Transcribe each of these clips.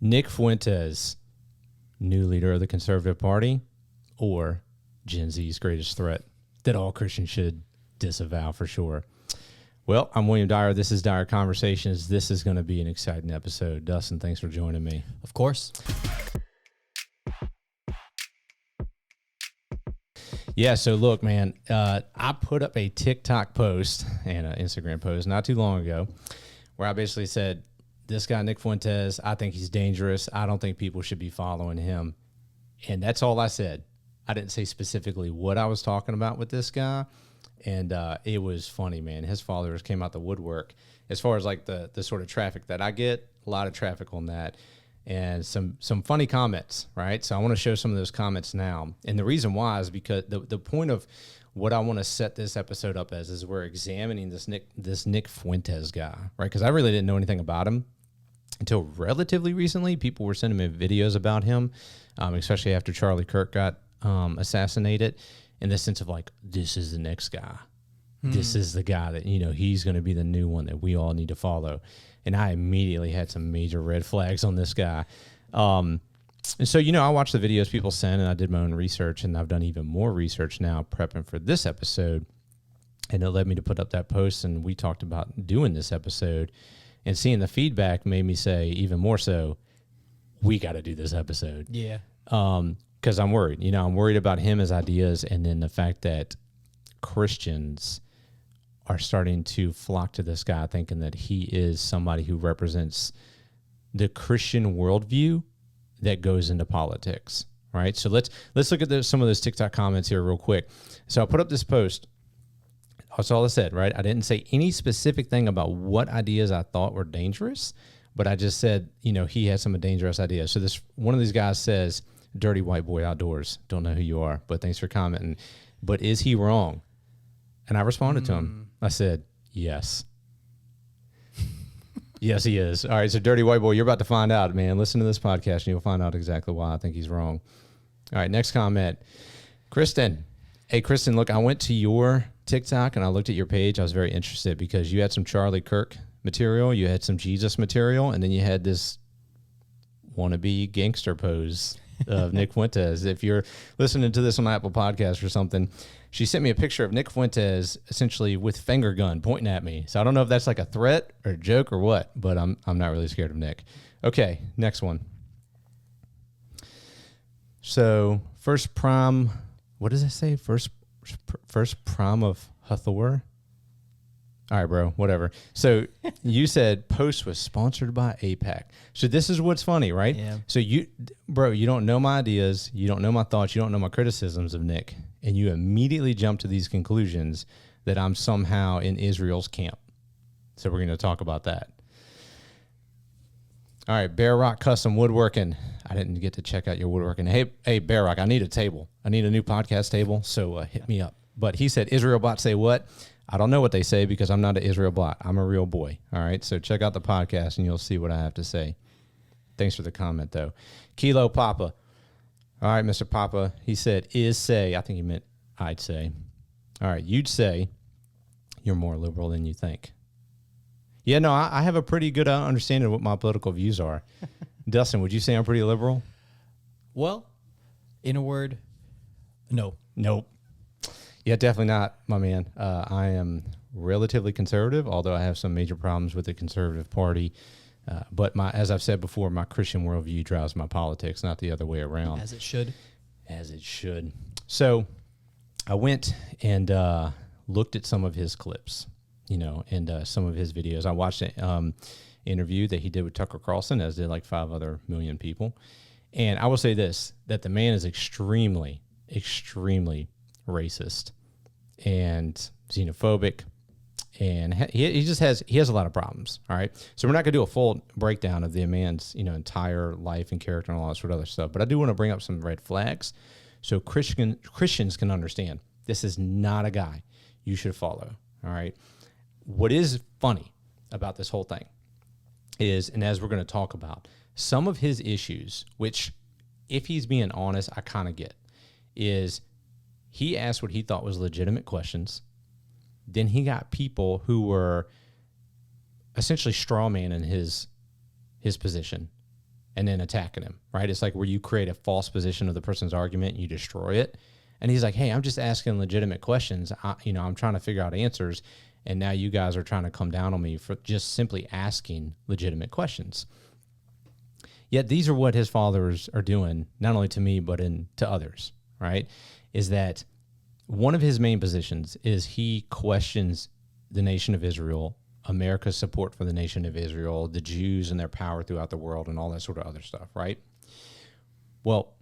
Nick Fuentes, new leader of the Conservative Party, or Gen Z's greatest threat that all Christians should disavow for sure. Well, I'm William Dyer. This is Dyer Conversations. This is going to be an exciting episode. Dustin, thanks for joining me. Of course. Yeah, so look, man, I put up a TikTok post and an Instagram post not too long ago where I basically said, this guy, Nick Fuentes, I think he's dangerous. I don't think people should be following him. And that's all I said. I didn't say specifically what I was talking about with this guy. And it was funny, man. His followers came out the woodwork. As far as like the sort of traffic that I get, a lot of traffic on that. And some funny comments, right? So I want to show some of those comments now. And the reason why is because the point of what I want to set this episode up as is we're examining this Nick Fuentes guy, right? Because I really didn't know anything about him until relatively recently. People were sending me videos about him, especially after Charlie Kirk got assassinated, in the sense of like, this is the next guy. This is the guy that, he's going to be the new one that we all need to follow. And I immediately had some major red flags on this guy. And so, I watched the videos people sent, and I did my own research, and I've done even more research now prepping for this episode. And it led me to put up that post, and we talked about doing this episode. And seeing the feedback made me say, even more so, we got to do this episode. Yeah. Because I'm worried. I'm worried about him, his ideas, and then the fact that Christians are starting to flock to this guy, thinking that he is somebody who represents the Christian worldview that goes into politics, right? So let's look at some of those TikTok comments here real quick. So I put up this post. That's all I said, right? I didn't say any specific thing about what ideas I thought were dangerous, but I just said, he had some dangerous ideas. So one of these guys says, "Dirty white boy outdoors. Don't know who you are, but thanks for commenting. But is he wrong?" And I responded to him. I said, yes. Yes, he is. All right, so dirty white boy, you're about to find out, man. Listen to this podcast, and you'll find out exactly why I think he's wrong. All right, next comment. Kristen. Hey, Kristen, look, I went to your TikTok, and I looked at your page. I was very interested because you had some Charlie Kirk material, you had some Jesus material, and then you had this wannabe gangster pose of Nick Fuentes. If you're listening to this on Apple Podcasts or something, she sent me a picture of Nick Fuentes essentially with finger gun pointing at me. So I don't know if that's like a threat or a joke or what, but I'm not really scared of Nick. Okay, next one. So first prom, what does it say? First prom of Hathor? All right, bro, whatever. So you said post was sponsored by AIPAC. So this is what's funny, right? Yeah. So you don't know my ideas. You don't know my thoughts. You don't know my criticisms of Nick. And you immediately jump to these conclusions that I'm somehow in Israel's camp. So we're going to talk about that. All right, Bear Rock Custom Woodworking. I didn't get to check out your woodworking. Hey, Bear Rock, I need a table. I need a new podcast table, so hit me up. But he said, Israel bots say what? I don't know what they say because I'm not an Israel bot. I'm a real boy. All right, so check out the podcast and you'll see what I have to say. Thanks for the comment, though. Kilo Papa. All right, Mr. Papa. He said, is say. I think he meant I'd say. All right, you'd say you're more liberal than you think. Yeah, no, I have a pretty good understanding of what my political views are. Dustin, would you say I'm pretty liberal? Well, in a word, no. Nope. Yeah, definitely not, my man. I am relatively conservative, although I have some major problems with the Conservative Party. But as I've said before, my Christian worldview drives my politics, not the other way around. As it should. As it should. So I went and looked at some of his clips, and some of his videos. I watched an interview that he did with Tucker Carlson, as did like 5 other million people. And I will say this, that the man is extremely, extremely racist and xenophobic, and he has a lot of problems. All right, so we're not gonna do a full breakdown of the man's entire life and character and all that sort of other stuff, but I do want to bring up some red flags so Christians can understand this is not a guy you should follow. All right, what is funny about this whole thing is, and as we're going to talk about, some of his issues, which if he's being honest, I kind of get, is he asked what he thought was legitimate questions. Then he got people who were essentially straw man in his position. and then attacking him, right? It's like where you create a false position of the person's argument and you destroy it. And he's like, hey, I'm just asking legitimate questions. I'm trying to figure out answers. And now you guys are trying to come down on me for just simply asking legitimate questions. Yet these are what his followers are doing, not only to me, but to others, right? Is that one of his main positions is he questions the nation of Israel, America's support for the nation of Israel, the Jews and their power throughout the world, and all that sort of other stuff, right? Well,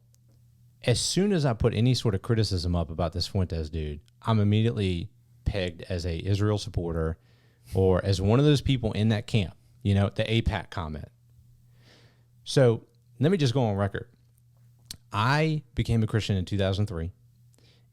as soon as I put any sort of criticism up about this Fuentes dude, I'm immediately pegged as a Israel supporter or as one of those people in that camp, the AIPAC comment. So let me just go on record. I became a Christian in 2003,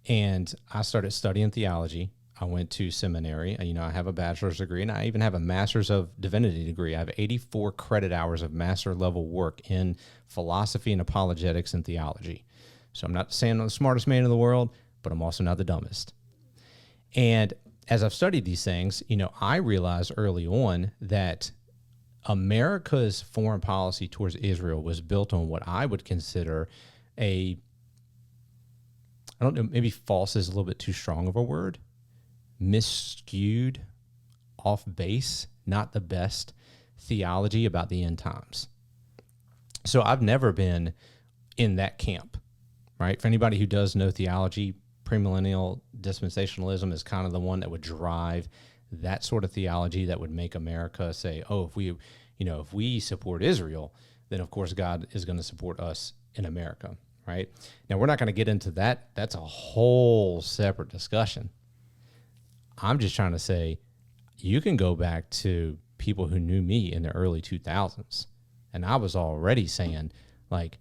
and I started studying theology. I went to seminary. I have a bachelor's degree, and I even have a master's of divinity degree. I have 84 credit hours of master level work in philosophy and apologetics and theology. So I'm not saying I'm the smartest man in the world, but I'm also not the dumbest. And as I've studied these things, I realized early on that America's foreign policy towards Israel was built on what I would consider I don't know, maybe false is a little bit too strong of a word, misskewed, off base, not the best theology about the end times. So I've never been in that camp, right? For anybody who does know theology, premillennial dispensationalism is kind of the one that would drive that sort of theology that would make America say, oh, if we support Israel, then of course God is going to support us in America, right? Now, we're not going to get into that. That's a whole separate discussion. I'm just trying to say you can go back to people who knew me in the early 2000s, and I was already saying, like,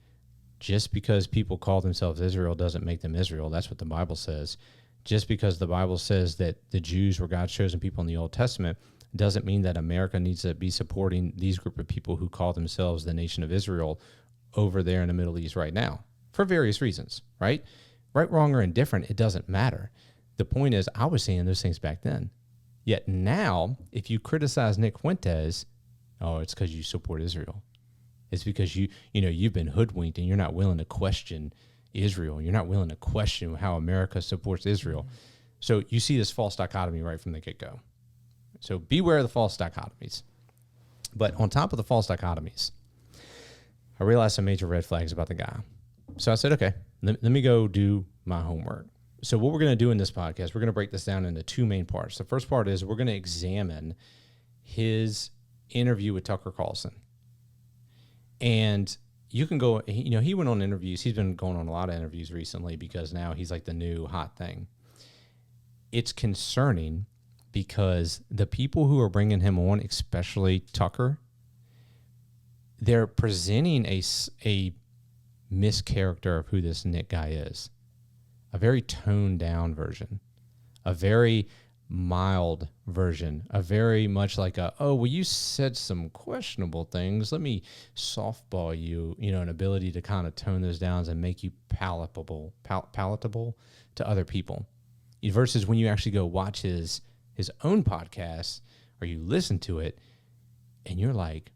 just because people call themselves Israel doesn't make them Israel. That's what the Bible says. Just because the Bible says that the Jews were God's chosen people in the Old Testament doesn't mean that America needs to be supporting these group of people who call themselves the nation of Israel over there in the Middle East right now for various reasons, right? Right, wrong, or indifferent, it doesn't matter. The point is, I was saying those things back then. Yet now, if you criticize Nick Fuentes, oh, it's because you support Israel. It's because you've been hoodwinked and you're not willing to question Israel. You're not willing to question how America supports Israel. Mm-hmm. So you see this false dichotomy right from the get-go. So beware of the false dichotomies. But on top of the false dichotomies, I realized some major red flags about the guy. So I said, okay, let me go do my homework. So what we're going to do in this podcast, we're going to break this down into two main parts. The first part is we're going to examine his interview with Tucker Carlson. And you can go, he went on interviews. He's been going on a lot of interviews recently because now he's like the new hot thing. It's concerning because the people who are bringing him on, especially Tucker, they're presenting a mischaracter of who this Nick guy is. A very toned down version, a very mild version, a very much like you said some questionable things. Let me softball you, an ability to kind of tone those down and make you palatable to other people. Versus when you actually go watch his own podcast or you listen to it and you're like,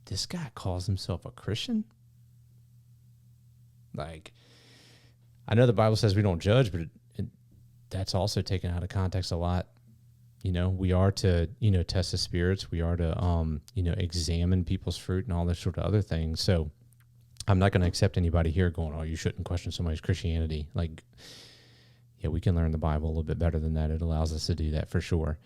this guy calls himself a Christian? Like, I know the Bible says we don't judge, but that's also taken out of context a lot. We are to, test the spirits. We are to, examine people's fruit and all this sort of other things. So I'm not going to accept anybody here going, oh, you shouldn't question somebody's Christianity. Like, yeah, we can learn the Bible a little bit better than that. It allows us to do that for sure.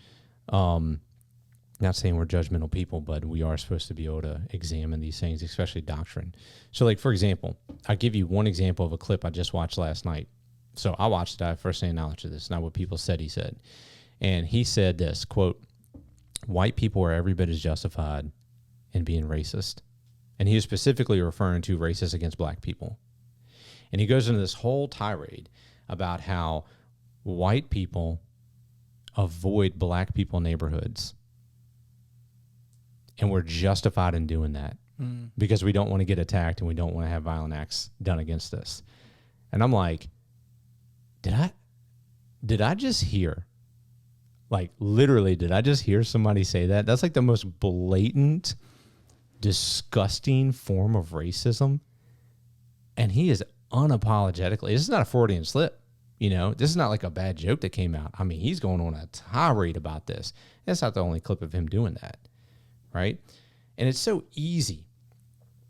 Not saying we're judgmental people, but we are supposed to be able to examine these things, especially doctrine. So, like, for example, I'll give you one example of a clip I just watched last night. So I watched it. I first-hand knowledge of this, not what people said he said. And he said this, quote, white people are every bit as justified in being racist. And he was specifically referring to racist against black people. And he goes into this whole tirade about how white people avoid black people neighborhoods. And we're justified in doing that because we don't want to get attacked and we don't want to have violent acts done against us. And I'm like, did I just hear, like, literally, did I just hear somebody say that? That's like the most blatant disgusting form of racism. And he is unapologetically, this is not a Freudian slip. This is not like a bad joke that came out. I mean, he's going on a tirade about this. That's not the only clip of him doing that, right? And it's so easy.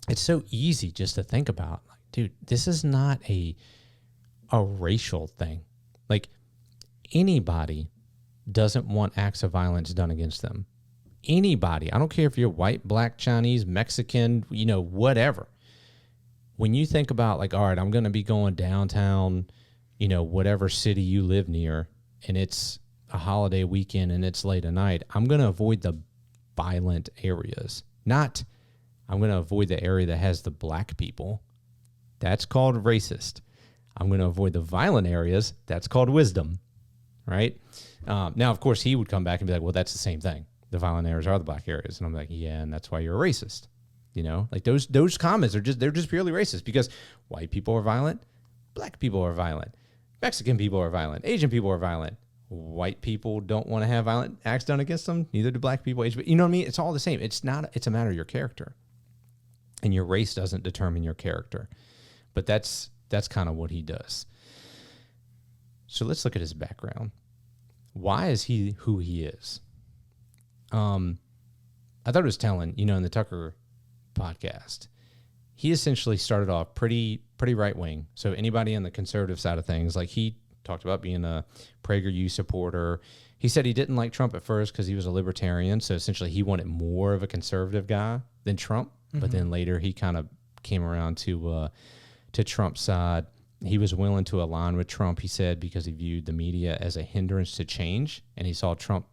It's so easy just to think about, like, dude, this is not a racial thing. Like, anybody doesn't want acts of violence done against them. Anybody. I don't care if you're white, black, Chinese, Mexican, whatever. When you think about, like, all right, I'm going to be going downtown, whatever city you live near, and it's a holiday weekend and it's late at night, I'm going to avoid the violent areas. Not, I'm going to avoid the area that has the black people. That's called racist. I'm going to avoid the violent areas. That's called wisdom, right? Now, of course, he would come back and be like, well, that's the same thing. The violent areas are the black areas. And I'm like, yeah, and that's why you're a racist. Like those comments they're just purely racist, because white people are violent, black people are violent, Mexican people are violent, Asian people are violent. White people don't want to have violent acts done against them. Neither do black people, Asian, you know what I mean? It's all the same. It's a matter of your character. And your race doesn't determine your character. But that's kind of what he does. So let's look at his background. Why is he who he is? I thought it was telling, in the Tucker podcast, he essentially started off pretty right wing. So anybody on the conservative side of things, like, he talked about being a PragerU supporter. He said he didn't like Trump at first because he was a libertarian. So essentially he wanted more of a conservative guy than Trump. Mm-hmm. But then later he kind of came around to Trump's side. He was willing to align with Trump, he said, because he viewed the media as a hindrance to change. And he saw Trump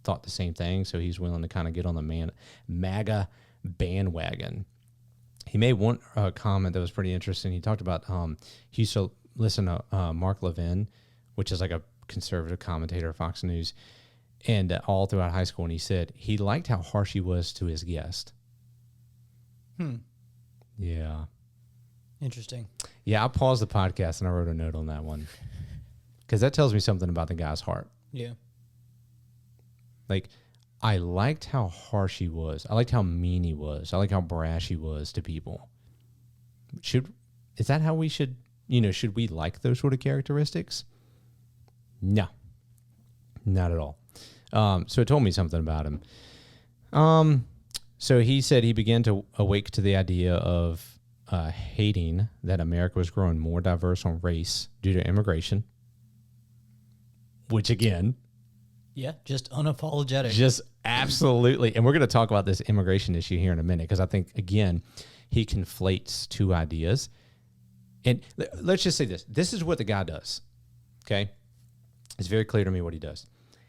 thought the same thing. So he's willing to kind of get on the MAGA bandwagon. He made one comment that was pretty interesting. He talked about he used to listen to Mark Levin, which is like a conservative commentator at Fox News, and all throughout high school. And he said he liked how harsh he was to his guest. Yeah. Interesting. Yeah, I paused the podcast and I wrote a note on that one, because that tells me something about the guy's heart. Yeah. Like, I liked how harsh he was. I liked how mean he was. I liked how brash he was to people. Is that how we should, should we like those sort of characteristics? No, not at all. So it told me something about him. So he said he began to awake to the idea of hating that America was growing more diverse on race due to immigration, which, again, yeah, just unapologetic. Just absolutely. And we're going to talk about this immigration issue here in a minute, because I think, again, he conflates two ideas. And let's just say this. This is what the guy does, okay? It's very clear to me what he does.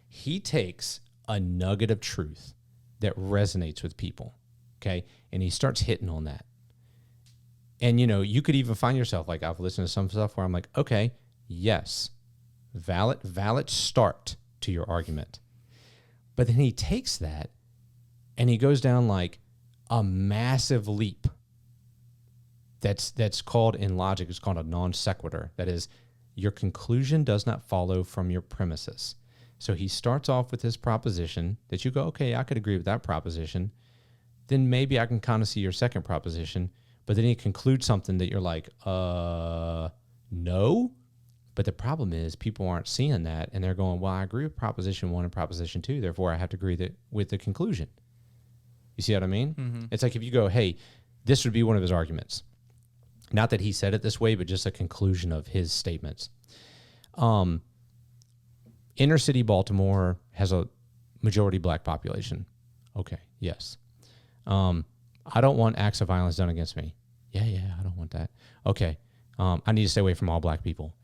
He takes a nugget of truth that resonates with people, okay? And he starts hitting on that. And, you could even find yourself, like, I've listened to some stuff where I'm like, okay, yes, valid start to your argument. But then he takes that and he goes down like a massive leap. That's called, in logic, it's called a non sequitur. That is, your conclusion does not follow from your premises. So he starts off with his proposition that you go, okay, I could agree with that proposition. Then maybe I can kind of see your second proposition. But then he concludes something that you're like, no. But the problem is people aren't seeing that, and they're going, well, I agree with Proposition 1 and Proposition 2, therefore I have to agree with the conclusion. You see what I mean? Mm-hmm. It's like if you go, hey, this would be one of his arguments. Not that he said it this way, but just a conclusion of his statements. Inner city Baltimore has a majority black population. Okay, yes. I don't want acts of violence done against me. Yeah, I don't want that. Okay, I need to stay away from all black people.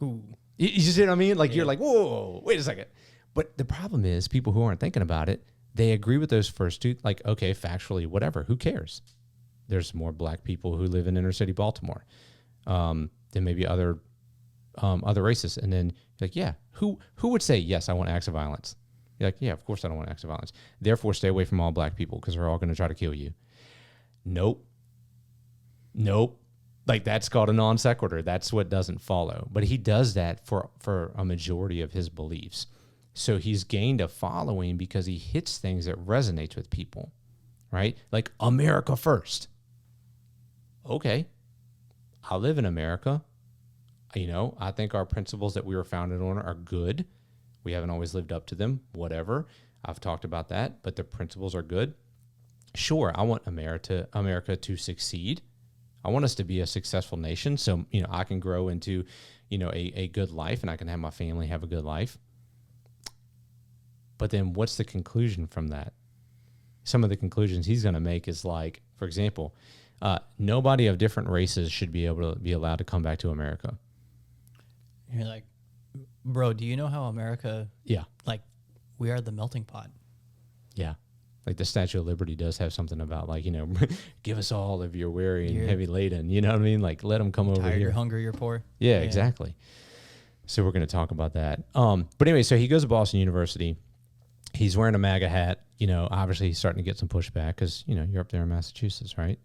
Ooh. You see what I mean? Like, yeah. You're like, whoa, wait a second. But the problem is people who aren't thinking about it, they agree with those first two. Like, okay, factually, whatever. Who cares? There's more black people who live in inner city Baltimore than maybe other races. And then you're like, yeah, who would say, yes, I want acts of violence? You're like, yeah, of course I don't want acts of violence. Therefore, stay away from all black people because they're all going to try to kill you. Nope. Like, that's called a non sequitur. That's what doesn't follow. But he does that for a majority of his beliefs. So he's gained a following because he hits things that resonates with people, right? Like America first. Okay, I live in America. You know, I think our principles that we were founded on are good. We haven't always lived up to them, whatever. I've talked about that, but the principles are good. Sure, I want America to succeed. I want us to be a successful nation so, you know, I can grow into, you know, a good life and I can have my family have a good life. But then what's the conclusion from that? Some of the conclusions he's going to make is like, for example, nobody of different races should be able to be allowed to come back to America. You're like, bro, do you know how America, Yeah. like, we are the melting pot? Yeah. Like the Statue of Liberty does have something about like, you know, give us all if you're weary and heavy laden. You know what I mean? Like let them come over Tired, here. you're hungry, you're poor. Yeah, exactly. So we're going to talk about that. But anyway, so he goes to Boston University. He's wearing a MAGA hat. You know, obviously he's starting to get some pushback because, you know, you're up there in Massachusetts, right?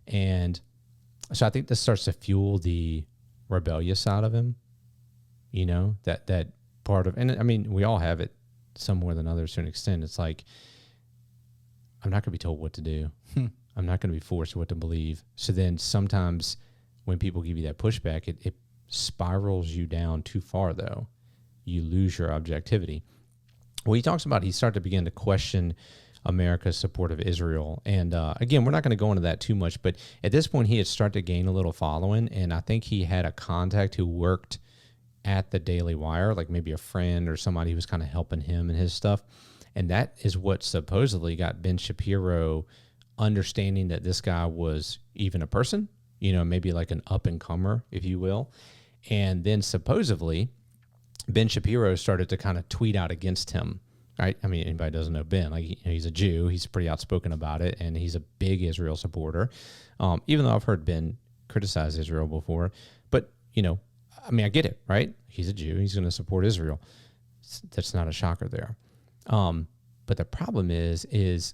And so I think this starts to fuel the rebellious side of him, you know, that part of, and I mean, we all have it some more than others to an extent. It's like, I'm not going to be told what to do. I'm not going to be forced what to believe. So then sometimes when people give you that pushback, it spirals you down too far, though. You lose your objectivity. Well, he talks about he started to begin to question America's support of Israel. And again, we're not going to go into that too much, but at this point he had started to gain a little following. And I think he had a contact who worked at the Daily Wire, like maybe a friend or somebody who was kind of helping him and his stuff. And that is what supposedly got Ben Shapiro understanding that this guy was even a person, you know, maybe like an up-and-comer, if you will. And then supposedly Ben Shapiro started to kind of tweet out against him, right? I mean, anybody doesn't know Ben, like he's a Jew. He's pretty outspoken about it, and he's a big Israel supporter, even though I've heard Ben criticize Israel before. But, you know, I mean, I get it, right? He's a Jew. He's going to support Israel. That's not a shocker there. But the problem is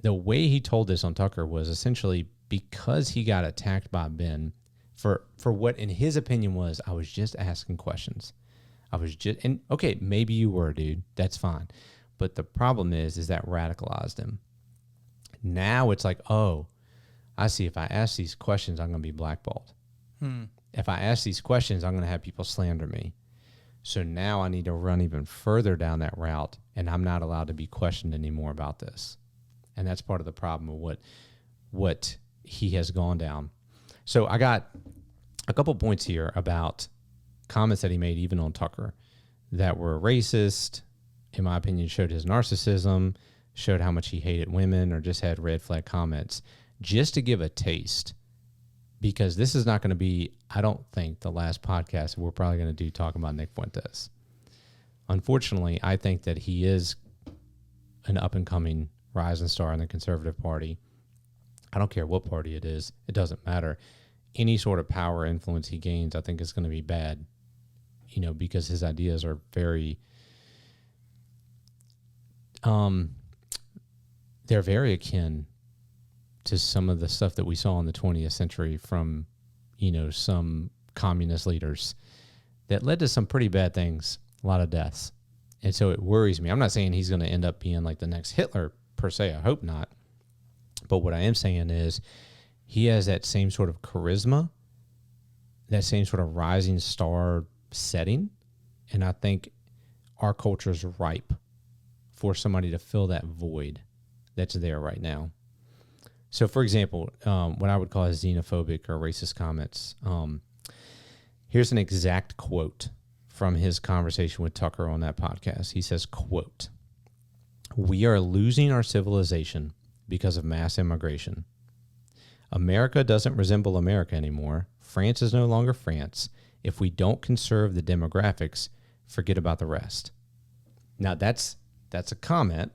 the way he told this on Tucker was essentially because he got attacked by Ben for what in his opinion was, I was just asking questions. And okay, maybe you were, dude. That's fine. But the problem is that radicalized him. Now it's like, oh, I see. If I ask these questions, I'm going to be blackballed. If I ask these questions, I'm going to have people slander me. So now I need to run even further down that route, and I'm not allowed to be questioned anymore about this. And that's part of the problem of what he has gone down. So I got a couple points here about comments that he made even on Tucker that were racist, in my opinion, showed his narcissism, showed how much he hated women, or just had red flag comments, just to give a taste. Because this is not going to be, I don't think, the last podcast we're probably going to do talking about Nick Fuentes. Unfortunately, I think that he is an up-and-coming rising star in the Conservative Party. I don't care what party it is. It doesn't matter. Any sort of power influence he gains, I think, is going to be bad, you know, because his ideas are very, they're very akin to some of the stuff that we saw in the 20th century from, you know, some communist leaders that led to some pretty bad things, a lot of deaths. And so it worries me. I'm not saying he's going to end up being like the next Hitler per se. I hope not. But what I am saying is he has that same sort of charisma, that same sort of rising star setting. And I think our culture is ripe for somebody to fill that void that's there right now. So, for example, what I would call as xenophobic or racist comments. Here's an exact quote from his conversation with Tucker on that podcast. He says, quote, "We are losing our civilization because of mass immigration. America doesn't resemble America anymore. France is no longer France. If we don't conserve the demographics, forget about the rest." Now, that's a comment.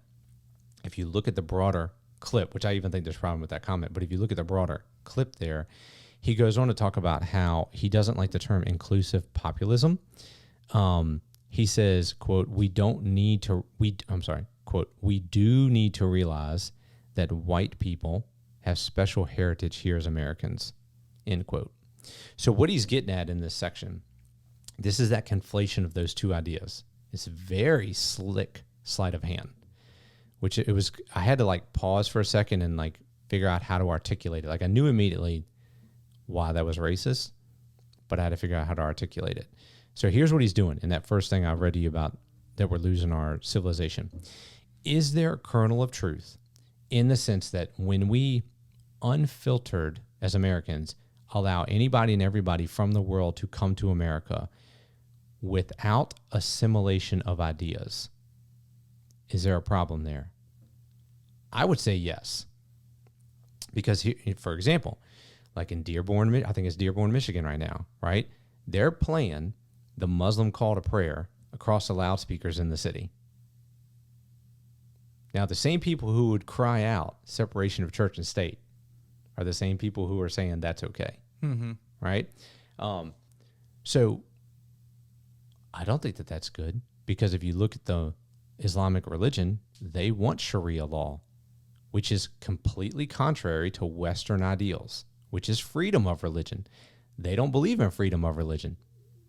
If you look at the broader clip, which I even think there's a problem with that comment, but if you look at the broader clip there, he goes on to talk about how he doesn't like the term inclusive populism. He says, quote, quote, "We do need to realize that white people have special heritage here as Americans," end quote. So what he's getting at in this section, this is that conflation of those two ideas. It's very slick sleight of hand. which it was, I had to like pause for a second and like figure out how to articulate it. Like I knew immediately why that was racist, but I had to figure out how to articulate it. So here's what he's doing in that first thing I read to you about, that we're losing our civilization. Is there a kernel of truth in the sense that when we unfiltered as Americans allow anybody and everybody from the world to come to America without assimilation of ideas, is there a problem there? I would say yes. Because, for example, like in Dearborn, I think it's Dearborn, Michigan right now, right? They're playing the Muslim call to prayer across the loudspeakers in the city. Now, the same people who would cry out separation of church and state are the same people who are saying that's okay, right? So I don't think that that's good, because if you look at the Islamic religion, they want Sharia law, which is completely contrary to Western ideals, which is freedom of religion. They don't believe in freedom of religion.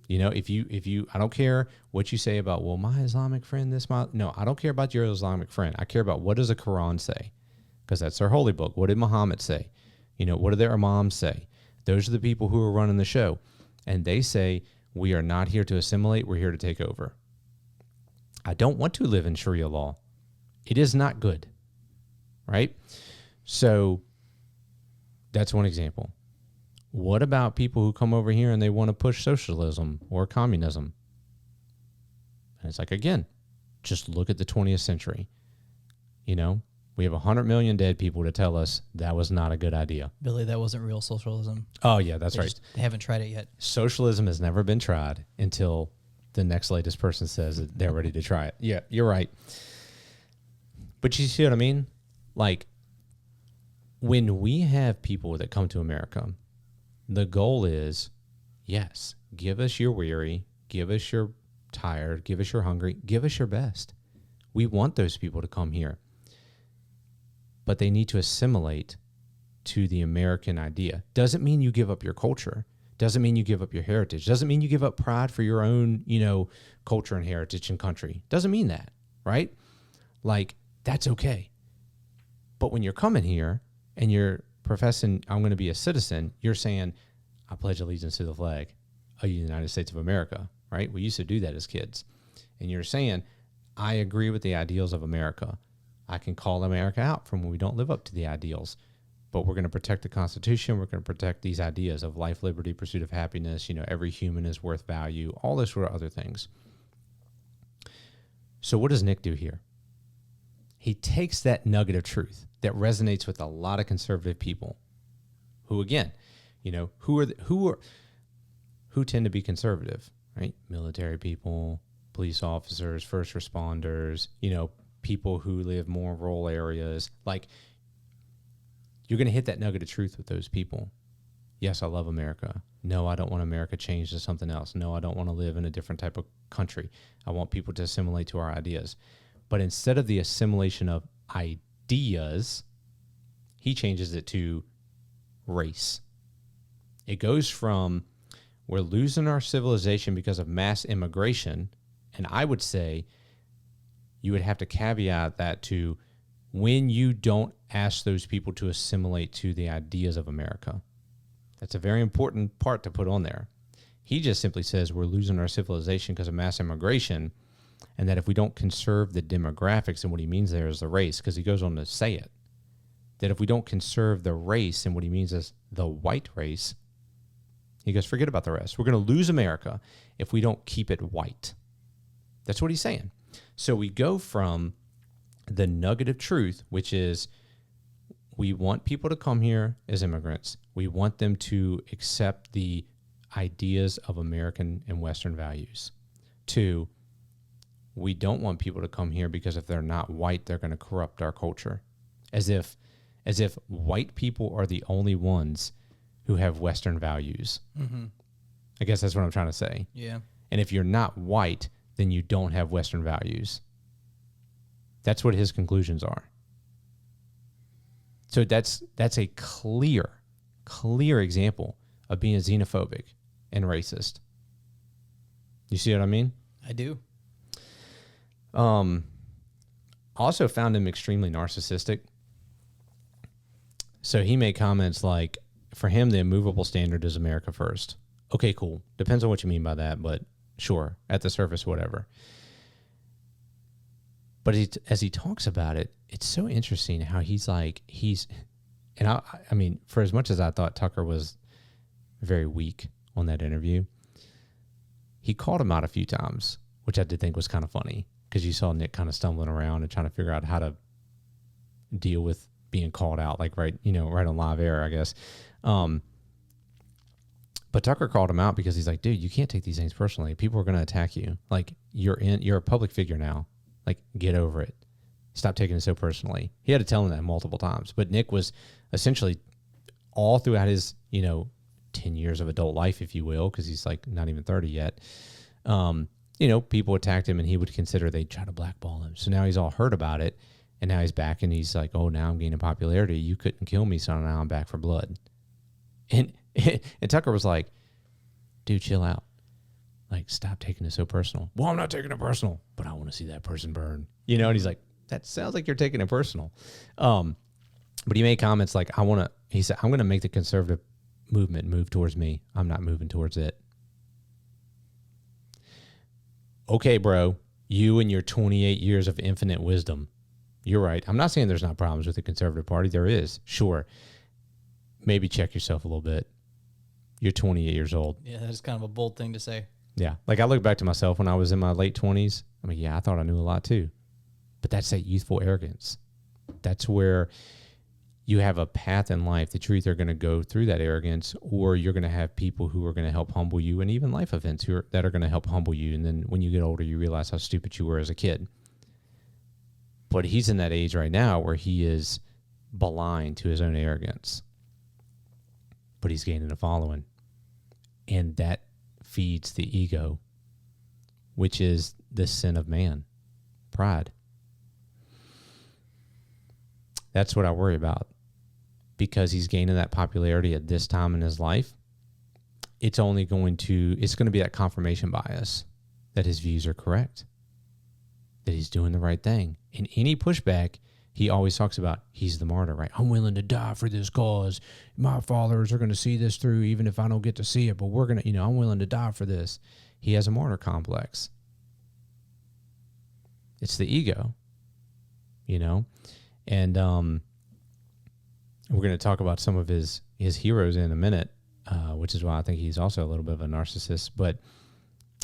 You know, if you, I don't care what you say about, well, my Islamic friend, no, I don't care about your Islamic friend. I care about what does the Quran say, because that's their holy book. What did Muhammad say? You know, what do their imams say? Those are the people who are running the show. And they say, we are not here to assimilate. We're here to take over. I don't want to live in Sharia law. It is not good, right? So that's one example. What about people who come over here and they want to push socialism or communism? And it's like, again, just look at the 20th century. You know, we have 100 million dead people to tell us that was not a good idea. Billy, that wasn't real socialism. Oh, yeah, that's right. They haven't tried it yet. Socialism has never been tried until the next latest person says that they're ready to try it. Yeah, you're right. But you see what I mean? Like, when we have people that come to America, the goal is, yes, give us your weary, give us your tired, give us your hungry, give us your best. We want those people to come here. But they need to assimilate to the American idea. Doesn't mean you give up your culture. Doesn't mean you give up your heritage. Doesn't mean you give up pride for your own, you know, culture and heritage and country. Doesn't mean that, right? Like, that's okay. But when you're coming here and you're professing, I'm going to be a citizen, you're saying, I pledge allegiance to the flag of the United States of America, right? We used to do that as kids. And you're saying, I agree with the ideals of America. I can call America out from when we don't live up to the ideals, but we're going to protect the Constitution. We're going to protect these ideas of life, liberty, pursuit of happiness. You know, every human is worth value, all those sort of other things. So what does Nick do here? He takes that nugget of truth that resonates with a lot of conservative people who, again, you know, who tend to be conservative, right? Military people, police officers, first responders, you know, people who live more in rural areas. Like, you're going to hit that nugget of truth with those people. Yes, I love America. No, I don't want America changed to something else. No, I don't want to live in a different type of country. I want people to assimilate to our ideas. But instead of the assimilation of ideas, he changes it to race. It goes from, we're losing our civilization because of mass immigration, and I would say you would have to caveat that to when you don't ask those people to assimilate to the ideas of America. That's a very important part to put on there. He just simply says we're losing our civilization because of mass immigration, and that if we don't conserve the demographics, and what he means there is the race, because he goes on to say it, that if we don't conserve the race, and what he means is the white race, he goes, forget about the rest. We're going to lose America if we don't keep it white. That's what he's saying. So we go from the nugget of truth, which is we want people to come here as immigrants. We want them to accept the ideas of American and Western values. To, we don't want people to come here because if they're not white, they're going to corrupt our culture. As if white people are the only ones who have Western values. Mm-hmm. I guess that's what I'm trying to say. Yeah. And if you're not white, then you don't have Western values. That's what his conclusions are. So that's a clear example of being xenophobic and racist. You see what I mean? I do. Also found him extremely narcissistic. So he made comments like, for him, the immovable standard is America first. Okay, cool. Depends on what you mean by that, but sure, at the surface, whatever. But as he talks about it, it's so interesting how and I mean, for as much as I thought Tucker was very weak on that interview, he called him out a few times, which I did think was kind of funny, because you saw Nick kind of stumbling around and trying to figure out how to deal with being called out, like right on live air, I guess. But Tucker called him out because he's like, dude, you can't take these things personally. People are going to attack you. Like, you're a public figure now. Like, get over it. Stop taking it so personally. He had to tell him that multiple times. But Nick was essentially all throughout his, 10 years of adult life, if you will, because he's like not even 30 yet. People attacked him and he would consider they'd try to blackball him. So now he's all hurt about it. And now he's back and he's like, oh, now I'm gaining popularity. You couldn't kill me, so now I'm back for blood. And Tucker was like, dude, chill out. Like, stop taking it so personal. Well, I'm not taking it personal, but I want to see that person burn. And he's like, that sounds like you're taking it personal. But he made comments like, he said, I'm going to make the conservative movement move towards me. I'm not moving towards it. Okay, bro, you and your 28 years of infinite wisdom. You're right. I'm not saying there's not problems with the conservative party. There is, sure. Maybe check yourself a little bit. You're 28 years old. Yeah, that's kind of a bold thing to say. Yeah. Like, I look back to myself when I was in my late 20s. I mean, yeah, I thought I knew a lot too. But that's that youthful arrogance. That's where you have a path in life that you're either going to go through that arrogance, or you're going to have people who are going to help humble you, and even life events that are going to help humble you. And then when you get older, you realize how stupid you were as a kid. But he's in that age right now where he is blind to his own arrogance. But he's gaining a following. And that feeds the ego, which is the sin of man, pride. That's what I worry about. Because he's gaining that popularity at this time in his life, it's going to be that confirmation bias that his views are correct, that he's doing the right thing. In any pushback, he always talks about he's the martyr, right? I'm willing to die for this cause. My followers are going to see this through, even if I don't get to see it, but we're going to, I'm willing to die for this. He has a martyr complex. It's the ego, and we're going to talk about some of his heroes in a minute, which is why I think he's also a little bit of a narcissist. But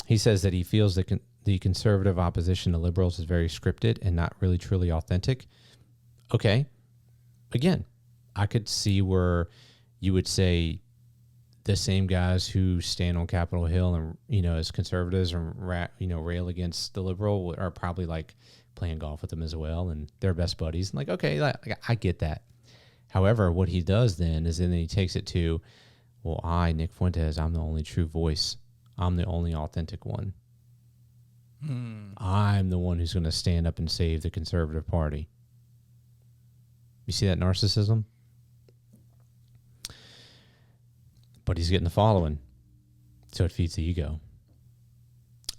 he says that he feels that the conservative opposition to liberals is very scripted and not really truly authentic. Okay. Again, I could see where you would say the same guys who stand on Capitol Hill and, as conservatives and, rail against the liberal are probably like playing golf with them as well. And they're best buddies. And like, okay, I get that. However, what he does then is he takes it to, well, Nick Fuentes, I'm the only true voice. I'm the only authentic one. I'm the one who's going to stand up and save the conservative party. You see that narcissism? But he's getting the following, so it feeds the ego.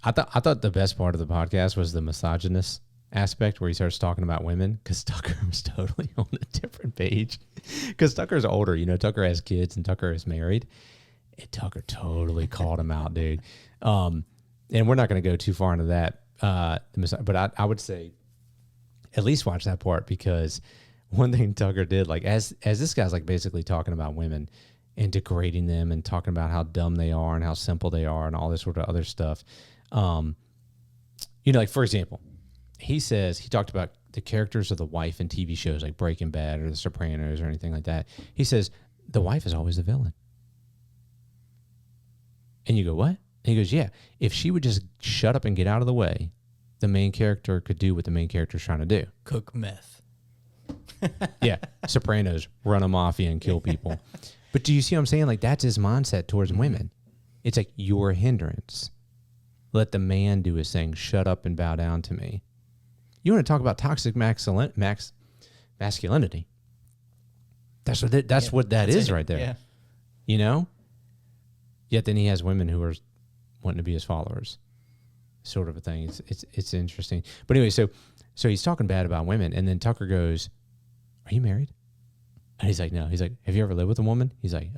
I thought the best part of the podcast was the misogynist aspect, where he starts talking about women, because Tucker was totally on a different page. Because Tucker's older, Tucker has kids and Tucker is married. And Tucker totally called him out, dude. And we're not going to go too far into that. But I would say at least watch that part, because one thing Tucker did, like as this guy's like basically talking about women and degrading them and talking about how dumb they are and how simple they are and all this sort of other stuff. Like for example, he talked about the characters of the wife in TV shows like Breaking Bad or The Sopranos or anything like that. He says the wife is always the villain. And you go, what? And he goes, yeah, if she would just shut up and get out of the way, the main character could do what the main character's trying to do. Cook meth. Yeah, Sopranos, run a mafia and kill people. But do you see what I'm saying? Like, that's his mindset towards women. It's like, you're a hindrance. Let the man do his thing. Shut up and bow down to me. You want to talk about toxic masculinity? That's what that is right there. Yeah. Yet then he has women who are wanting to be his followers, sort of a thing. It's interesting. But anyway, so So he's talking bad about women. And then Tucker goes, are you married? And he's like, no. He's like, have you ever lived with a woman? He's like,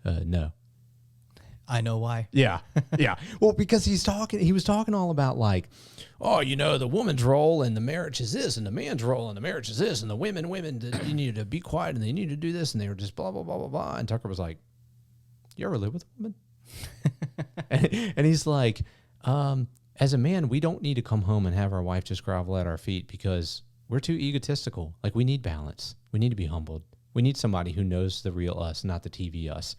no. I know why. Yeah. Yeah. Well, because he was talking all about like, oh, you know, the woman's role in the marriage is this, and the man's role in the marriage is this, and the women, you need to be quiet, and they need to do this, and they were just blah, blah, blah, blah, blah. And Tucker was like, you ever live with a woman? and he's like, as a man, we don't need to come home and have our wife just grovel at our feet because we're too egotistical. Like, we need balance. We need to be humbled. We need somebody who knows the real us, not the TV us.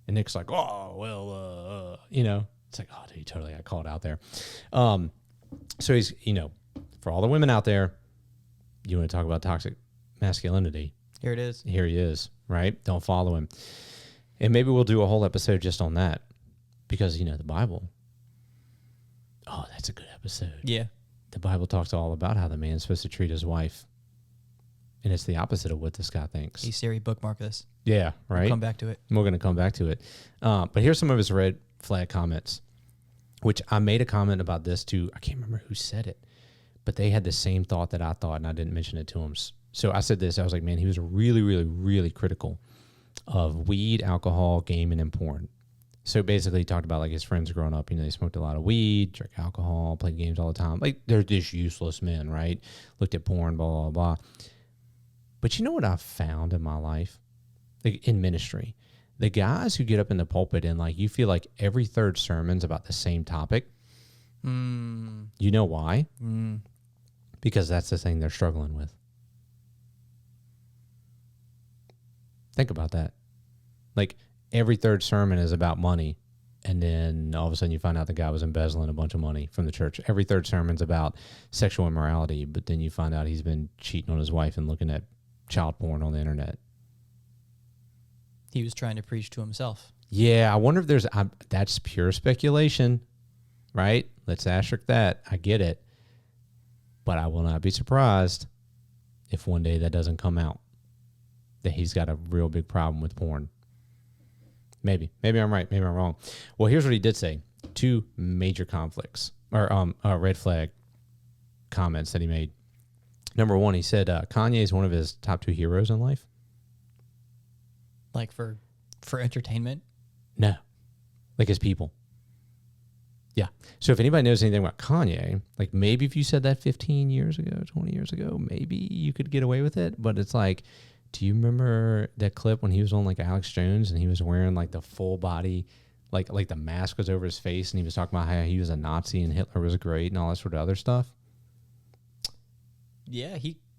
And Nick's like, oh, well, you know, it's like, oh, dude, totally got called out there. So he's, you know, for all the women out there, you want to talk about toxic masculinity. Here it is. Here he is, right? Don't follow him. And maybe we'll do a whole episode just on that because, you know, the Bible. Oh, that's a good episode. Yeah. The Bible talks all about how the man's supposed to treat his wife. And it's the opposite of what this guy thinks. Hey, Siri, bookmark this. Yeah, right? We'll come back to it. We're going to come back to it. But here's some of his red flag comments, which I made a comment about this too. I can't remember who said it, but they had the same thought that I thought, and I didn't mention it to him. So I said this. I was like, man, he was really, really, really critical of weed, alcohol, gaming, and porn. So basically he talked about like his friends growing up, you know, they smoked a lot of weed, drank alcohol, played games all the time. Like they're just useless men, right? Looked at porn, blah, blah, blah. But you know what I've found in my life? Like in ministry, the guys who get up in the pulpit and like you feel like every third sermon's about the same topic. You know why? Because that's the thing they're struggling with. Think about that. Like every third sermon is about money. And then all of a sudden you find out the guy was embezzling a bunch of money from the church. Every third sermon's about sexual immorality. But then you find out he's been cheating on his wife and looking at child porn on the internet. He was trying to preach to himself. Yeah, I wonder if there's... that's pure speculation, right? Let's asterisk that. I get it. But I will not be surprised if one day that doesn't come out, that he's got a real big problem with porn. Maybe. Maybe I'm right. Maybe I'm wrong. Well, here's what he did say. 2 major conflicts, or red flag comments that he made. Number 1, he said Kanye is one of his top 2 heroes in life. Like for entertainment? No. Like his people. Yeah. So if anybody knows anything about Kanye, like maybe if you said that 15 years ago, 20 years ago, maybe you could get away with it. But it's like, do you remember that clip when he was on like Alex Jones and he was wearing like the full body, like the mask was over his face and he was talking about how he was a Nazi and Hitler was great and all that sort of other stuff? Yeah,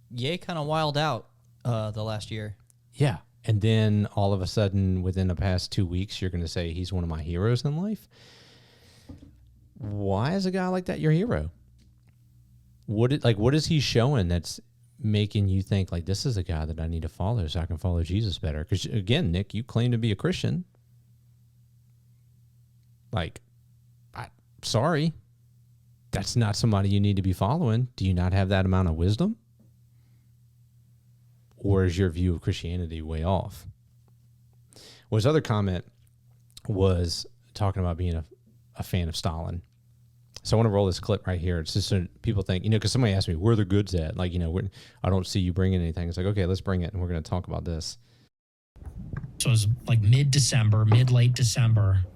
Ye kind of wild out the last year. Yeah. And then all of a sudden, within the past 2 weeks, you're going to say he's one of my heroes in life. Why is a guy like that your hero? What is he showing that's making you think like this is a guy that I need to follow so I can follow Jesus better? Because again, Nick, you claim to be a Christian. Like, sorry, that's not somebody you need to be following. Do you not have that amount of wisdom? Or is your view of Christianity way off? Well, his other comment was talking about being a fan of Stalin. So I want to roll this clip right here. It's just so people think, you know, because somebody asked me, where are the goods at? Like, you know, I don't see you bringing anything. It's like, okay, let's bring it, and we're going to talk about this. So it was like late December.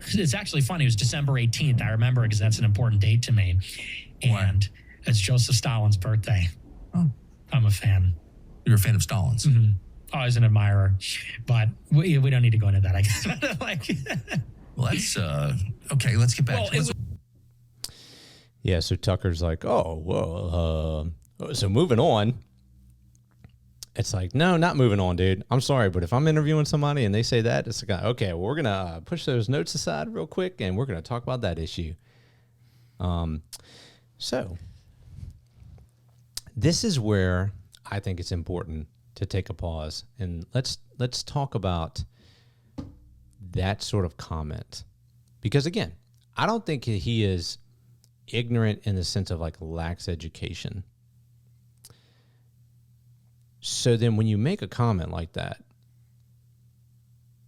It's actually funny. It was December 18th. I remember because that's an important date to me. And it's Joseph Stalin's birthday. Oh. I'm a fan. You're a fan of Stalin's? Mm-hmm. Always an admirer. But we don't need to go into that, I guess. Like, well, that's, okay, let's get back to it. Yeah, so Tucker's like, oh, well, so moving on. It's like, no, not moving on, dude. I'm sorry, but if I'm interviewing somebody and they say that, it's like, okay, well, we're going to push those notes aside real quick, and we're going to talk about that issue. So this is where I think it's important to take a pause, and let's talk about that sort of comment. Because, again, I don't think he is ignorant in the sense of, like, lacks education. So then when you make a comment like that,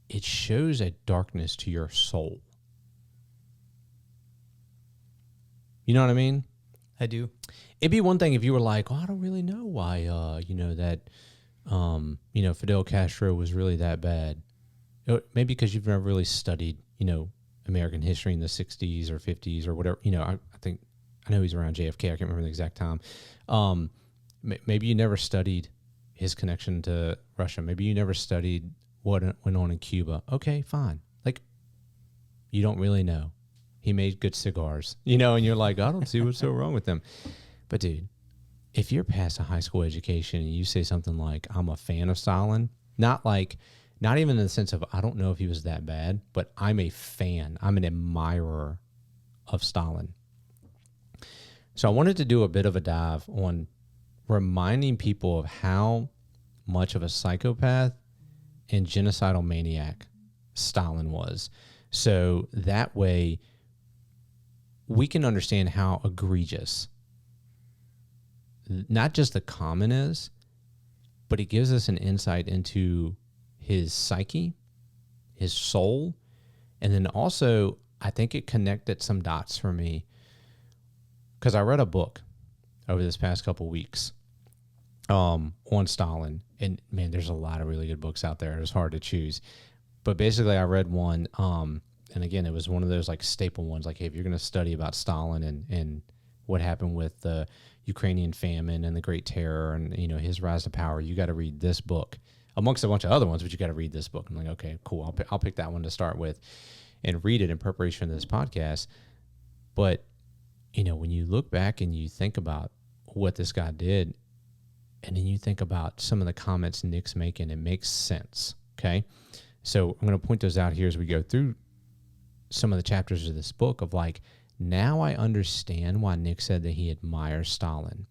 it shows a darkness to your soul. You know what I mean? I do. It'd be one thing if you were like, oh, I don't really know why, Fidel Castro was really that bad. Maybe because you've never really studied, American history in the 60s or 50s or whatever. I know he's around JFK. I can't remember the exact time. Maybe you never studied his connection to Russia. Maybe you never studied what went on in Cuba. Okay, fine. Like, you don't really know. He made good cigars, and you're like, I don't see what's so wrong with them. But dude, if you're past a high school education and you say something like, I'm a fan of Stalin, not even in the sense of, I don't know if he was that bad, but I'm a fan. I'm an admirer of Stalin. So I wanted to do a bit of a dive on reminding people of how much of a psychopath and genocidal maniac Stalin was. So that way we can understand how egregious not just the common is, but it gives us an insight into his psyche, his soul, and then also I think it connected some dots for me because I read a book over this past couple weeks on Stalin, and man, there's a lot of really good books out there. It was hard to choose, but basically I read one, and again, it was one of those like staple ones, like, hey, if you're going to study about Stalin and what happened with the Ukrainian famine and the Great Terror and, his rise to power, you got to read this book amongst a bunch of other ones, but you got to read this book. I'm like, okay, cool. I'll pick that one to start with and read it in preparation for this podcast. But, when you look back and you think about what this guy did, and then you think about some of the comments Nick's making, it makes sense. Okay. So I'm going to point those out here as we go through some of the chapters of this book of like, now I understand why Nick said that he admires Stalin,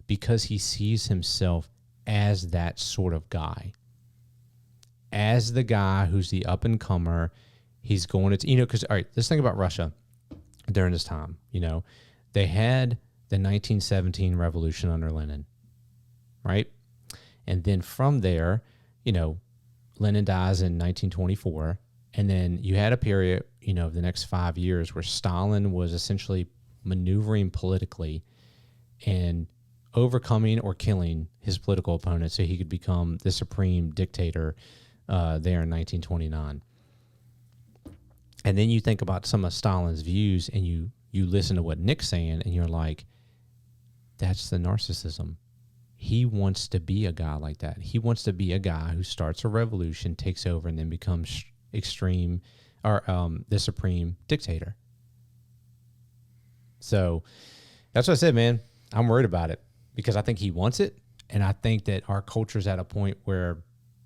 because he sees himself as that sort of guy, as the guy who's the up and comer. He's going to, because, all right, let's think about Russia during this time. They had the 1917 revolution under Lenin, right? And then from there, Lenin dies in 1924. And then you had a period, of the next 5 years where Stalin was essentially maneuvering politically and overcoming or killing his political opponents so he could become the supreme dictator there in 1929. And then you think about some of Stalin's views and you listen to what Nick's saying and you're like, that's the narcissism. He wants to be a guy like that. He wants to be a guy who starts a revolution, takes over, and then becomes extreme or the supreme dictator. So that's what I said, man. I'm worried about it because I think he wants it. And I think that our culture's at a point where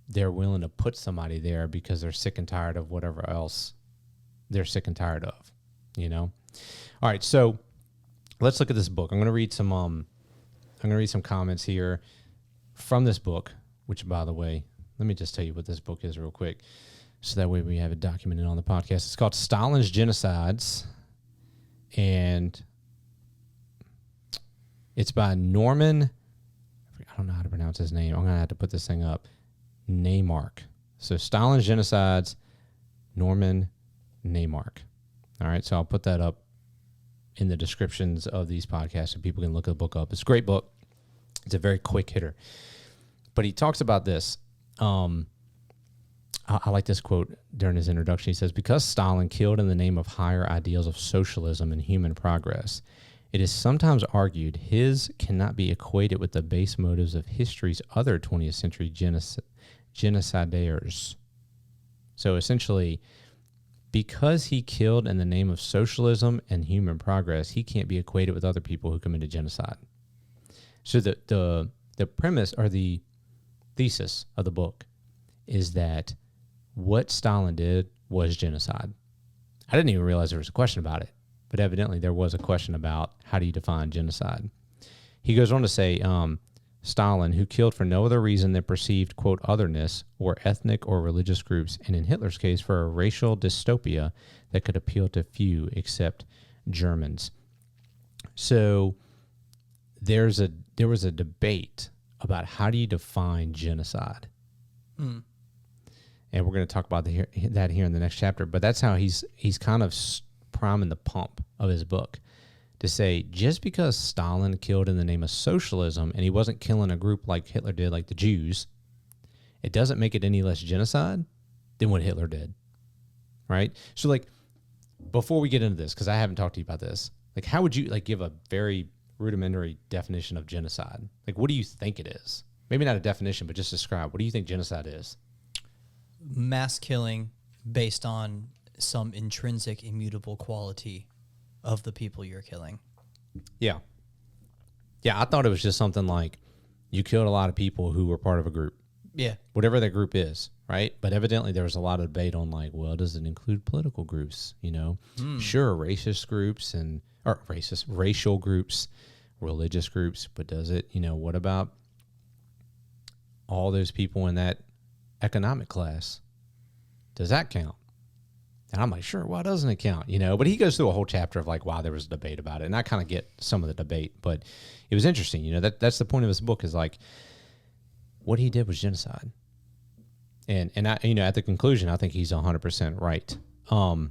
they're willing to put somebody there because they're sick and tired of whatever else they're sick and tired of, All right. So let's look at this book. I'm going to read some comments here from this book, which, by the way, let me just tell you what this book is real quick, so that way we have it documented on the podcast. It's called Stalin's Genocides, and it's by Norman, I don't know how to pronounce his name. I'm going to have to put this thing up, Neymark. So Stalin's Genocides, Norman Neymark. All right, so I'll put that up in the descriptions of these podcasts so people can look the book up. It's a great book. It's a very quick hitter. But he talks about this. I like this quote during his introduction. He says, because Stalin killed in the name of higher ideals of socialism and human progress, it is sometimes argued his cannot be equated with the base motives of history's other 20th century genocidaires. So essentially, because he killed in the name of socialism and human progress, he can't be equated with other people who committed genocide. So the premise or the thesis of the book is that what Stalin did was genocide. I didn't even realize there was a question about it, but evidently there was a question about how do you define genocide. He goes on to say, Stalin, who killed for no other reason than perceived, quote, otherness or ethnic or religious groups, and in Hitler's case for a racial dystopia that could appeal to few except Germans. So there was a debate about how do you define genocide. And we're going to talk about that here in the next chapter. But that's how he's kind of priming the pump of his book. to say just because Stalin killed in the name of socialism and he wasn't killing a group like Hitler did, like the Jews, it doesn't make it any less genocide than what Hitler did, right? So, like, before we get into this, because I haven't talked to you about this, like, how would you, like, give a very rudimentary definition of genocide? Like, what do you think it is? Maybe not a definition, but just describe. What do you think genocide is? Mass killing based on some intrinsic immutable quality of the people you're killing. Yeah. Yeah, I thought it was just something like you killed a lot of people who were part of a group. Yeah. Whatever that group is, right? But evidently there was a lot of debate on, like, well, does it include political groups, you know? Sure, racist groups or racial groups, religious groups, but does it, you know, what about all those people in that economic class? Does that count? And I'm like, sure, why doesn't it count? You know, but he goes through a whole chapter of, like, why there was a debate about it. And I kind of get some of the debate, but it was interesting. You know, that's the point of his book, is like, what he did was genocide. And I, you know, at the conclusion, I think he's 100% right. So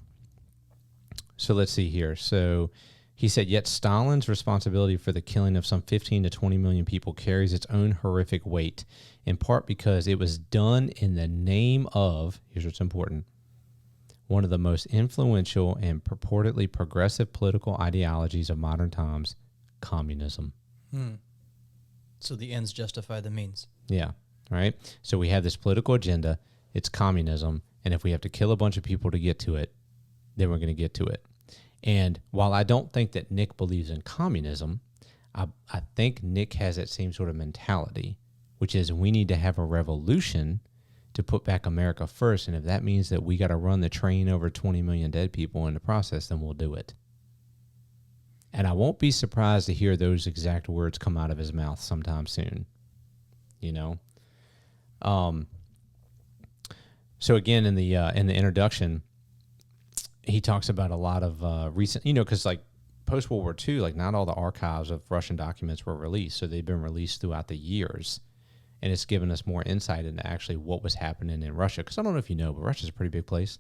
let's see here. So he said, yet Stalin's responsibility for the killing of some 15 to 20 million people carries its own horrific weight, in part because it was done in the name of, here's what's important, one of the most influential and purportedly progressive political ideologies of modern times, communism. So the ends justify the means. Yeah, right? So we have this political agenda, it's communism, and if we have to kill a bunch of people to get to it, then we're going to get to it. And while I don't think that Nick believes in communism, I think Nick has that same sort of mentality, which is we need to have a revolution to put back America first, and if that means that we got to run the train over 20 million dead people in the process, then we'll do it. And I won't be surprised to hear those exact words come out of his mouth sometime soon, you know? So again, in the introduction, he talks about a lot of recent, you know, because like post-World War II, like not all the archives of Russian documents were released, so they've been released throughout the years. And it's given us more insight into actually what was happening in Russia. Because I don't know if you know, but Russia's a pretty big place.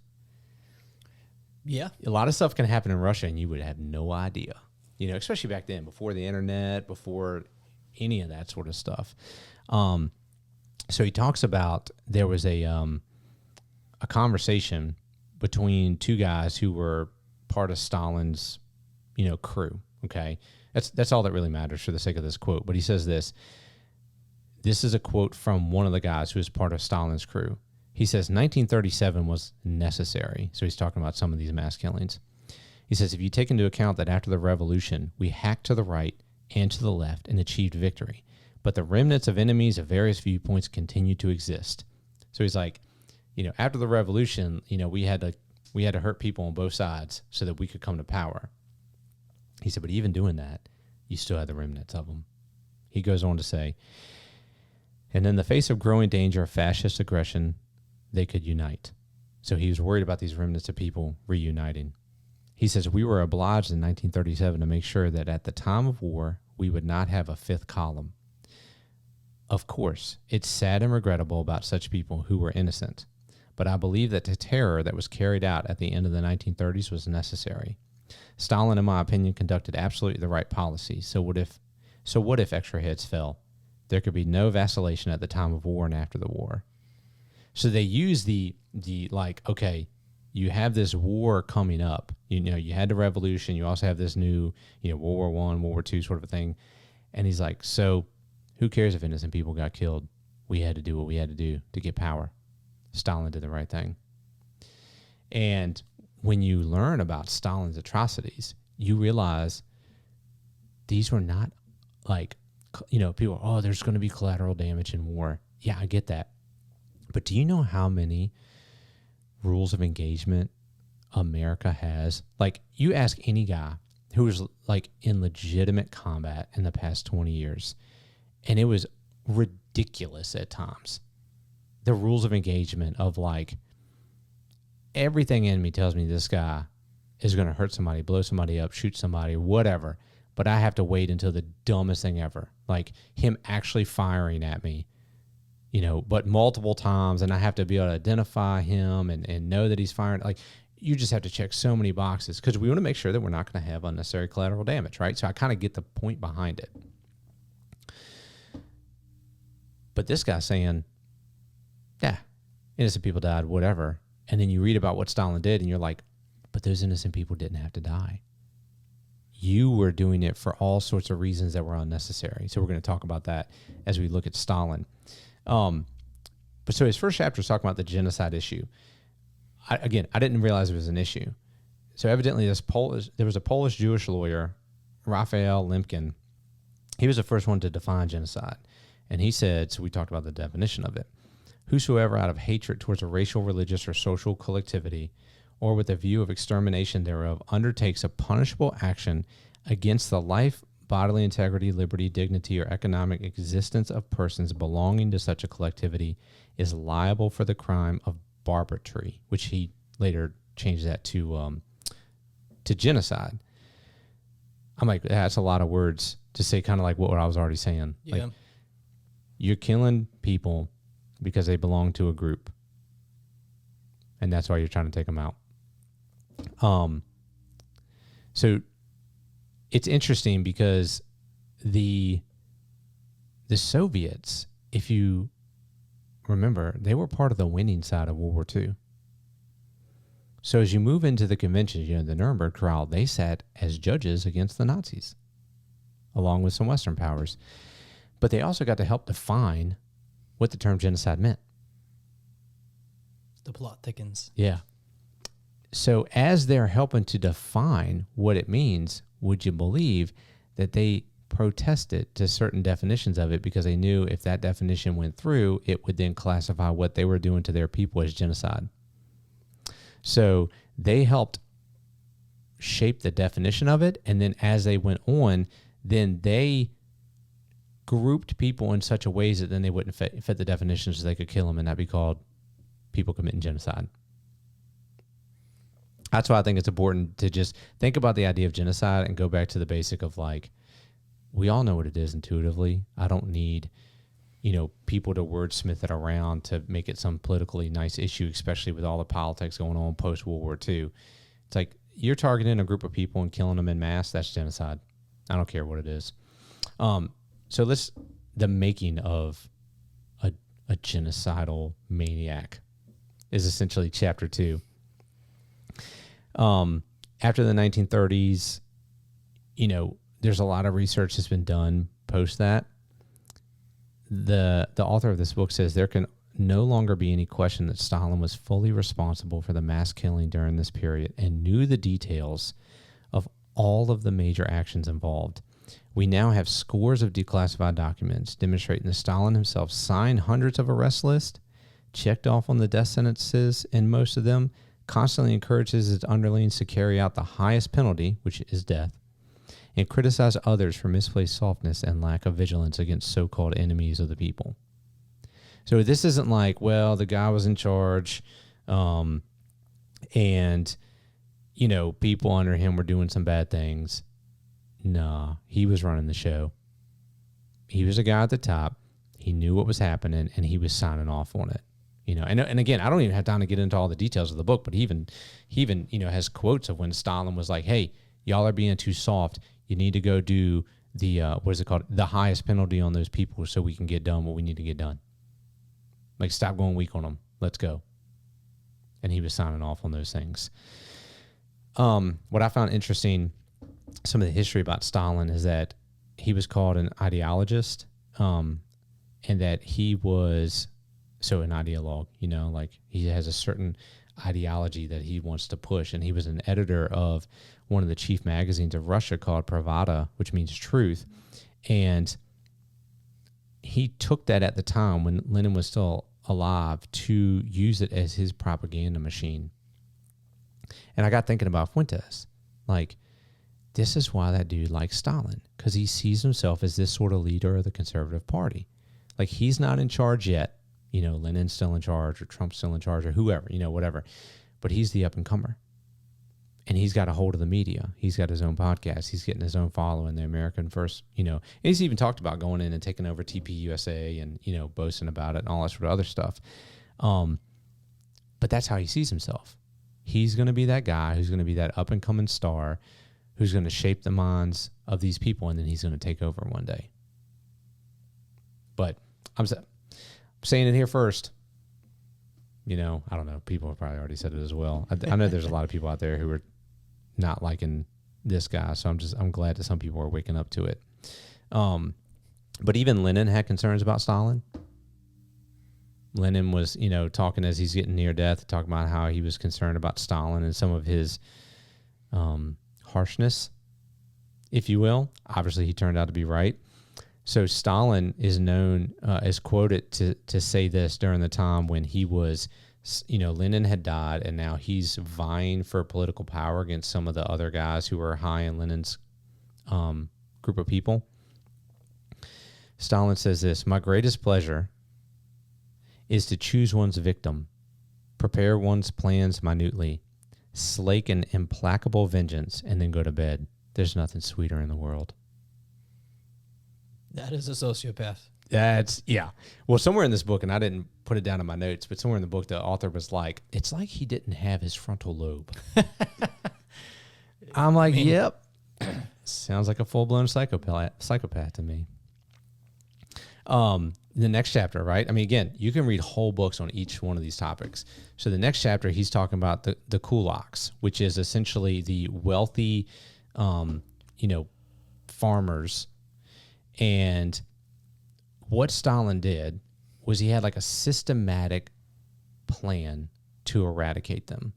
Yeah. A lot of stuff can happen in Russia and you would have no idea. You know, especially back then, before the internet, before any of that sort of stuff. So he talks about there was a conversation between two guys who were part of Stalin's, you know, crew. Okay, that's all that really matters for the sake of this quote. But he says this. This is a quote from one of the guys who was part of Stalin's crew. He says 1937 was necessary. So he's talking about some of these mass killings. He says, if you take into account that after the revolution, we hacked to the right and to the left and achieved victory, but the remnants of enemies of various viewpoints continue to exist. So he's like, you know, after the revolution, you know, we had to hurt people on both sides so that we could come to power. He said, but even doing that, you still had the remnants of them. He goes on to say, and in the face of growing danger of fascist aggression, they could unite. So he was worried about these remnants of people reuniting. He says, we were obliged in 1937 to make sure that at the time of war, we would not have a fifth column. Of course, it's sad and regrettable about such people who were innocent, but I believe that the terror that was carried out at the end of the 1930s was necessary. Stalin, in my opinion, conducted absolutely the right policy. So what if extra heads fell? There could be no vacillation at the time of war and after the war. So they use the like, okay, you have this war coming up. You know, you had the revolution. You also have this new, you know, World War I, World War II sort of a thing. And he's like, so who cares if innocent people got killed? We had to do what we had to do to get power. Stalin did the right thing. And when you learn about Stalin's atrocities, you realize these were not like, you know, people, oh, there's going to be collateral damage in war. Yeah, I get that. But do you know how many rules of engagement America has? Like, you ask any guy who was like in legitimate combat in the past 20 years, and it was ridiculous at times. The rules of engagement of like, everything in me tells me this guy is going to hurt somebody, blow somebody up, shoot somebody, whatever. But I have to wait until the dumbest thing ever, like him actually firing at me, you know, but multiple times, and I have to be able to identify him and know that he's firing. Like, you just have to check so many boxes because we want to make sure that we're not going to have unnecessary collateral damage, right? So I kind of get the point behind it. But this guy's saying, yeah, innocent people died, whatever. And then you read about what Stalin did and you're like, but those innocent people didn't have to die. You were doing it for all sorts of reasons that were unnecessary. So we're going to talk about that as we look at Stalin. But so his first chapter is talking about the genocide issue. I didn't realize it was an issue. So evidently there was a Polish Jewish lawyer, Raphael Lemkin. He was the first one to define genocide. And he said, so we talked about the definition of it, whosoever out of hatred towards a racial, religious, or social collectivity, or with a view of extermination thereof, undertakes a punishable action against the life, bodily integrity, liberty, dignity, or economic existence of persons belonging to such a collectivity is liable for the crime of barbarity, which he later changed that to genocide. I'm like, that's a lot of words to say, kind of like what I was already saying. Yeah. Like, you're killing people because they belong to a group, and that's why you're trying to take them out. So it's interesting because the Soviets, if you remember, they were part of the winning side of World War II. So as you move into the conventions, the Nuremberg trial, they sat as judges against the Nazis, along with some Western powers. But they also got to help define what the term genocide meant. The plot thickens. Yeah. So as they're helping to define what it means, would you believe that they protested to certain definitions of it because they knew if that definition went through, it would then classify what they were doing to their people as genocide. So they helped shape the definition of it, and then as they went on, then they grouped people in such a ways that then they wouldn't fit the definitions so they could kill them and not be called people committing genocide. That's why I think it's important to just think about the idea of genocide and go back to the basic of like, we all know what it is intuitively. I don't need, people to wordsmith it around to make it some politically nice issue, especially with all the politics going on post-World War II. It's like, you're targeting a group of people and killing them en masse, that's genocide. I don't care what it is. So the making of a genocidal maniac is essentially chapter 2. After the 1930s, there's a lot of research that's been done post that. The author of this book says there can no longer be any question that Stalin was fully responsible for the mass killing during this period and knew the details of all of the major actions involved. We now have scores of declassified documents demonstrating that Stalin himself signed hundreds of arrest lists, checked off on the death sentences in most of them, constantly encourages his underlings to carry out the highest penalty, which is death, and criticize others for misplaced softness and lack of vigilance against so-called enemies of the people. So this isn't like, well, the guy was in charge, and, people under him were doing some bad things. Nah, he was running the show. He was a guy at the top. He knew what was happening, and he was signing off on it. And again, I don't even have time to get into all the details of the book, but he even has quotes of when Stalin was like, hey, y'all are being too soft. You need to go do the, the highest penalty on those people so we can get done what we need to get done. Like, stop going weak on them. Let's go. And he was signing off on those things. What I found interesting, some of the history about Stalin is that he was called an ideologist, and that he was an ideologue, he has a certain ideology that he wants to push. And he was an editor of one of the chief magazines of Russia called Pravda, which means truth. And he took that at the time when Lenin was still alive to use it as his propaganda machine. And I got thinking about Fuentes. Like, this is why that dude likes Stalin, because he sees himself as this sort of leader of the conservative party. Like, he's not in charge yet. Lenin's still in charge, or Trump's still in charge, or whoever, whatever. But he's the up-and-comer. And he's got a hold of the media. He's got his own podcast. He's getting his own following, the American First, And he's even talked about going in and taking over TPUSA and, boasting about it and all that sort of other stuff. But that's how he sees himself. He's going to be that guy who's going to be that up-and-coming star who's going to shape the minds of these people, and then he's going to take over one day. But I'm saying it here first. You know, I don't know. People have probably already said it as well. I know there's a lot of people out there who are not liking this guy, so I'm glad that some people are waking up to it. But even Lenin had concerns about Stalin. Lenin was, you know, talking as he's getting near death, talking about how he was concerned about Stalin and some of his harshness, if you will. Obviously, he turned out to be right. So Stalin is known, is quoted to say this during the time when he was, you know, Lenin had died, and now he's vying for political power against some of the other guys who were high in Lenin's group of people. Stalin says this: "My greatest pleasure is to choose one's victim, prepare one's plans minutely, slake an implacable vengeance, and then go to bed. There's nothing sweeter in the world." That is a sociopath. Yeah. Well, somewhere in this book, and I didn't put it down in my notes, but somewhere in the book, the author was like, it's like he didn't have his frontal lobe. I'm like, yep. Sounds like a full-blown psychopath to me. The next chapter, right? I mean, again, you can read whole books on each one of these topics. So the next chapter, he's talking about the kulaks, which is essentially the wealthy, farmers. And what Stalin did was he had like a systematic plan to eradicate them.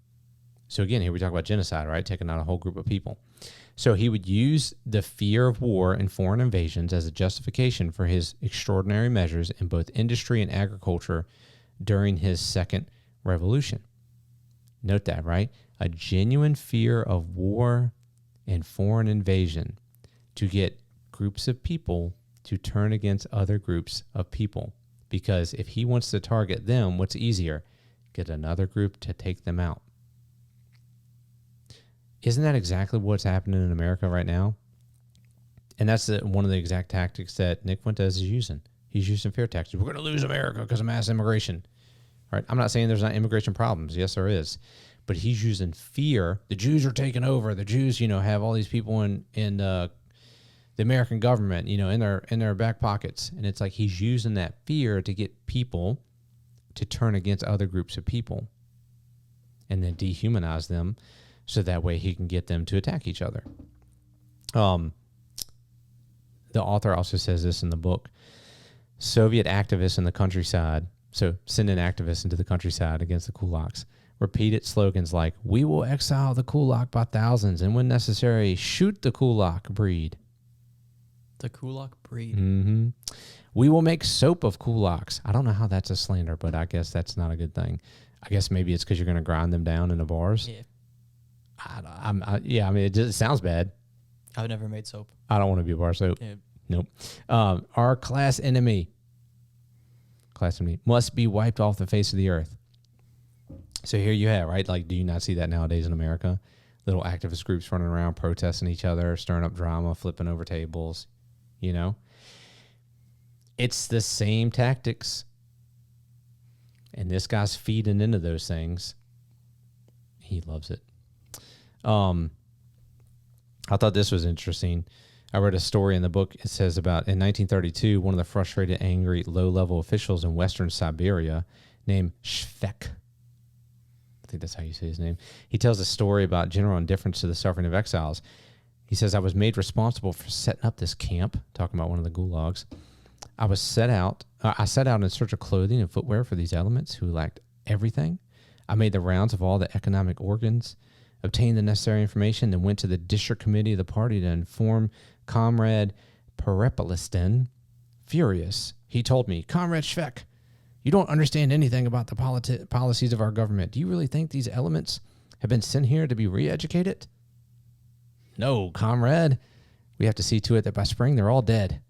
So again, here we talk about genocide, right? Taking out a whole group of people. So he would use the fear of war and foreign invasions as a justification for his extraordinary measures in both industry and agriculture during his second revolution. Note that, right? A genuine fear of war and foreign invasion to get groups of people to turn against other groups of people. Because if he wants to target them, what's easier? Get another group to take them out. Isn't that exactly what's happening in America right now? And that's one of the exact tactics that Nick Fuentes is using. He's using fear tactics. We're going to lose America because of mass immigration. Right? I'm not saying there's not immigration problems. Yes, there is. But he's using fear. The Jews are taking over. The Jews, have all these people in the American government, in their back pockets. And it's like he's using that fear to get people to turn against other groups of people and then dehumanize them so that way he can get them to attack each other. The author also says this in the book: Soviet activists in the countryside, so sending activists into the countryside against the kulaks, repeated slogans like, "We will exile the kulak by thousands, and when necessary, shoot the kulak breed." The kulak breed. Mm-hmm. "We will make soap of kulaks." I don't know how that's a slander, but I guess that's not a good thing. I guess maybe it's because you're going to grind them down in the bars. Yeah. It just sounds bad. I've never made soap. I don't want to be a bar soap. Yeah. Nope. Our class enemy must be wiped off the face of the earth. So here you have, right? Like, do you not see that nowadays in America? Little activist groups running around protesting each other, stirring up drama, flipping over tables, It's the same tactics. And this guy's feeding into those things. He loves it. I thought this was interesting. I read a story in the book. It says about in 1932, one of the frustrated, angry, low-level officials in Western Siberia named Shvek, I think that's how you say his name, he tells a story about general indifference to the suffering of exiles. He says, "I was made responsible for setting up this camp," talking about one of the gulags. I set out in search of clothing and footwear for these elements who lacked everything. I made the rounds of all the economic organs, obtained the necessary information, then went to the district committee of the party to inform Comrade Perepolistin. Furious, he told me, "Comrade Shvek, you don't understand anything about the policies of our government. Do you really think these elements have been sent here to be re-educated?" "No, comrade. We have to see to it that by spring they're all dead,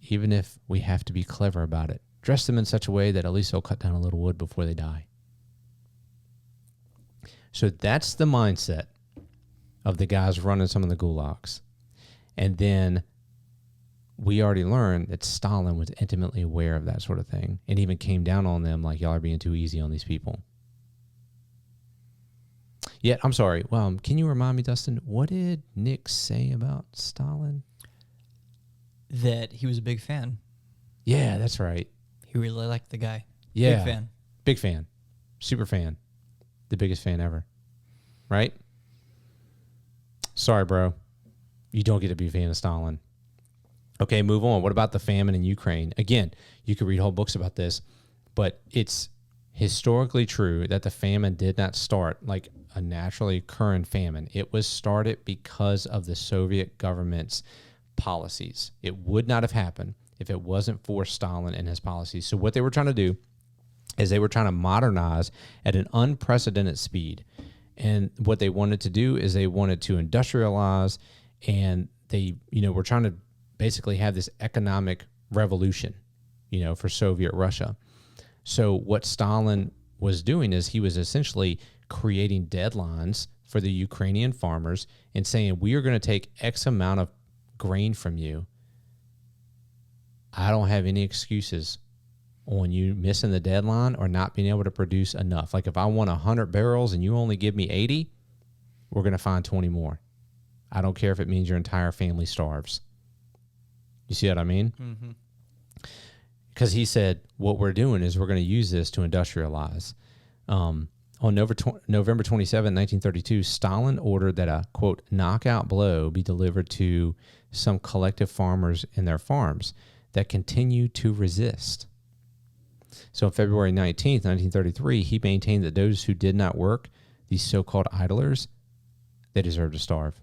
even if we have to be clever about it. Dress them in such a way that at least they'll cut down a little wood before they die." So that's the mindset of the guys running some of the gulags. And then we already learned that Stalin was intimately aware of that sort of thing and even came down on them like, y'all are being too easy on these people. Yeah, I'm sorry. Well, can you remind me, Dustin, what did Nick say about Stalin? That he was a big fan. Yeah, that's right. He really liked the guy. Yeah. Big fan. Big fan. Super fan. The biggest fan ever. Right? Sorry, bro. You don't get to be a fan of Stalin. Okay, move on. What about the famine in Ukraine? Again, you could read whole books about this, but it's historically true that the famine did not start like a naturally occurring famine. It was started because of the Soviet government's policies. It would not have happened if it wasn't for Stalin and his policies. So what they were trying to do is they were trying to modernize at an unprecedented speed. And what they wanted to do is they wanted to industrialize, and they, were trying to basically have this economic revolution, for Soviet Russia. So what Stalin was doing is he was essentially creating deadlines for the Ukrainian farmers and saying, we are going to take X amount of grain from you. I don't have any excuses on you missing the deadline or not being able to produce enough. Like if I want 100 barrels and you only give me 80, we're going to find 20 more. I don't care if it means your entire family starves. You see what I mean? Mm-hmm. Because he said, what we're doing is we're going to use this to industrialize. On November 27, 1932, Stalin ordered that a, quote, knockout blow be delivered to some collective farmers in their farms that continue to resist. So on February 19th, 1933, he maintained that those who did not work, these so-called idlers, they deserve to starve.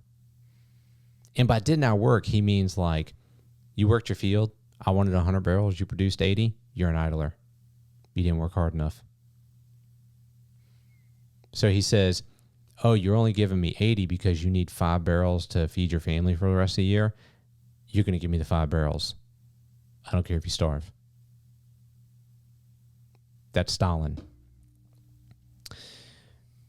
And by did not work, he means like, you worked your field, I wanted 100 barrels, you produced 80, you're an idler. You didn't work hard enough. So he says, oh, you're only giving me 80 because you need 5 barrels to feed your family for the rest of the year. You're going to give me the 5 barrels. I don't care if you starve. That's Stalin.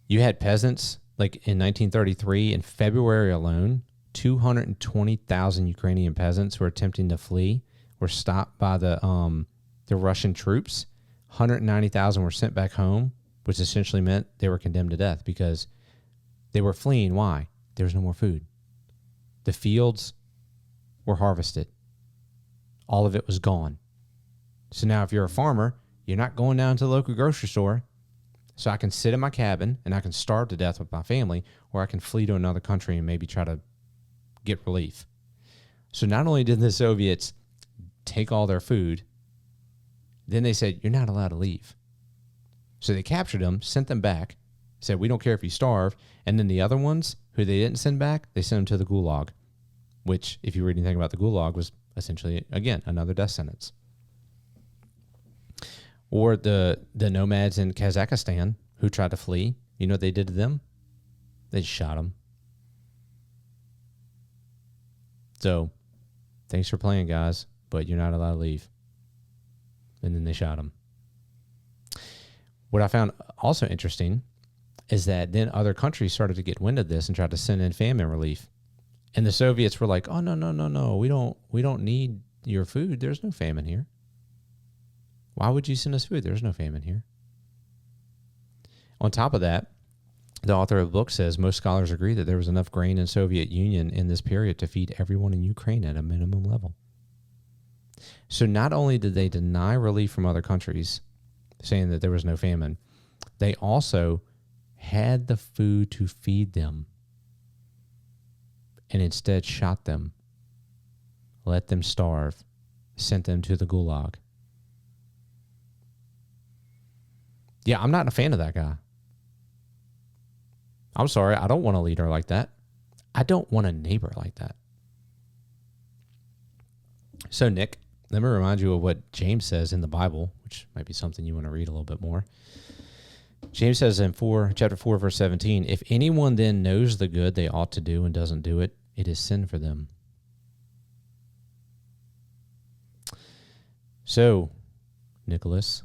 You had peasants, like in 1933, in February alone, 220,000 Ukrainian peasants who were attempting to flee were stopped by the Russian troops. 190,000 were sent back home, which essentially meant they were condemned to death because they were fleeing. Why? There was no more food. The fields were harvested. All of it was gone. So now if you're a farmer, you're not going down to the local grocery store, so I can sit in my cabin and I can starve to death with my family, or I can flee to another country and maybe try to get relief. So not only did the Soviets take all their food, then they said, you're not allowed to leave. So they captured them, sent them back, said, we don't care if you starve. And then the other ones who they didn't send back, they sent them to the Gulag, which, if you read anything about the Gulag, was essentially, again, another death sentence. Or the nomads in Kazakhstan who tried to flee, you know what they did to them? They just shot them. So, thanks for playing, guys, but you're not allowed to leave. And then they shot them. What I found also interesting is that then other countries started to get wind of this and tried to send in famine relief. And the Soviets were like, oh, no, we don't need your food. There's no famine here. Why would you send us food? There's no famine here. On top of that, the author of the book says most scholars agree that there was enough grain in Soviet Union in this period to feed everyone in Ukraine at a minimum level. So not only did they deny relief from other countries, saying that there was no famine, they also had the food to feed them and instead shot them, let them starve, sent them to the Gulag. Yeah, I'm not a fan of that guy. I'm sorry, I don't want a leader like that. I don't want a neighbor like that. So, Nick, let me remind you of what James says in the Bible, which might be something you want to read a little bit more. James says in chapter 4, verse 17, if anyone then knows the good they ought to do and doesn't do it, it is sin for them. So, Nicholas,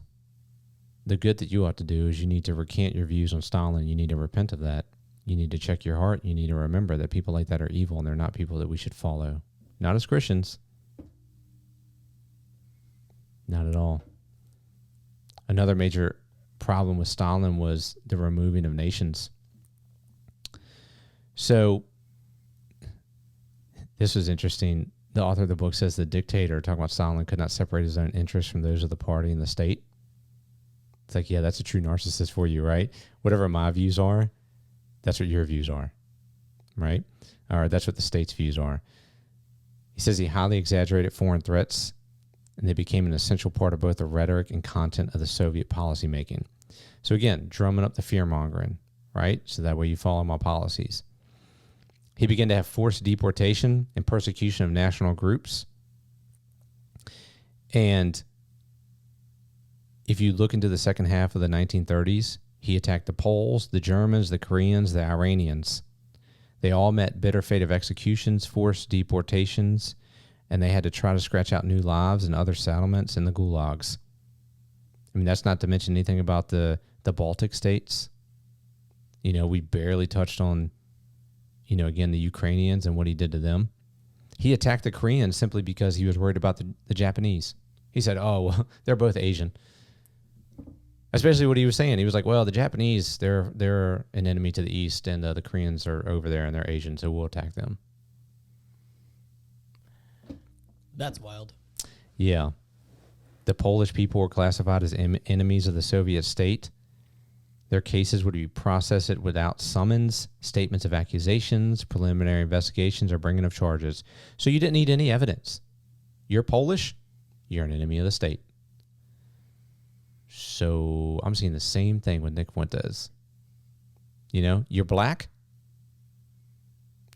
the good that you ought to do is you need to recant your views on Stalin. You need to repent of that. You need to check your heart. You need to remember that people like that are evil and they're not people that we should follow. Not as Christians. Not at all. Another major problem with Stalin was the removing of nations. So this was interesting. The author of the book says the dictator, talking about Stalin, could not separate his own interests from those of the party and the state. It's like, yeah, that's a true narcissist for you, right? Whatever my views are, that's what your views are, right? Or that's what the state's views are. He says he highly exaggerated foreign threats, and they became an essential part of both the rhetoric and content of the Soviet policymaking. So again, drumming up the fear-mongering, right? So that way you follow my policies. He began to have forced deportation and persecution of national groups. And if you look into the second half of the 1930s, he attacked the Poles, the Germans, the Koreans, the Iranians. They all met bitter fate of executions, forced deportations, and they had to try to scratch out new lives in other settlements in the gulags. I mean, that's not to mention anything about the Baltic states. You know, we barely touched on, you know, again, the Ukrainians and what he did to them. He attacked the Koreans simply because he was worried about the Japanese. He said, oh, well, they're both Asian. Especially what he was saying. He was like, well, the Japanese, they're an enemy to the east, and the Koreans are over there, and they're Asian, so we'll attack them. That's wild. Yeah. The Polish people were classified as enemies of the Soviet state. Their cases would be processed without summons, statements of accusations, preliminary investigations, or bringing of charges. So you didn't need any evidence. You're Polish, you're an enemy of the state. So I'm seeing the same thing with Nick Fuentes. You know, you're black,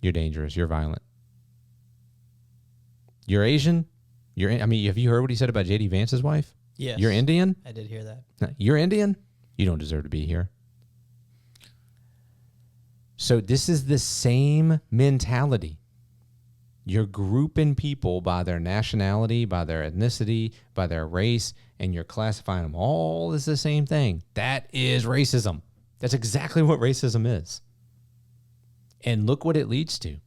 you're dangerous, you're violent. You're Asian, have you heard what he said about J.D. Vance's wife? Yes. You're Indian? I did hear that. You're Indian? You don't deserve to be here. So this is the same mentality. You're grouping people by their nationality, by their ethnicity, by their race, and you're classifying them all as the same thing. That is racism. That's exactly what racism is. And look what it leads to.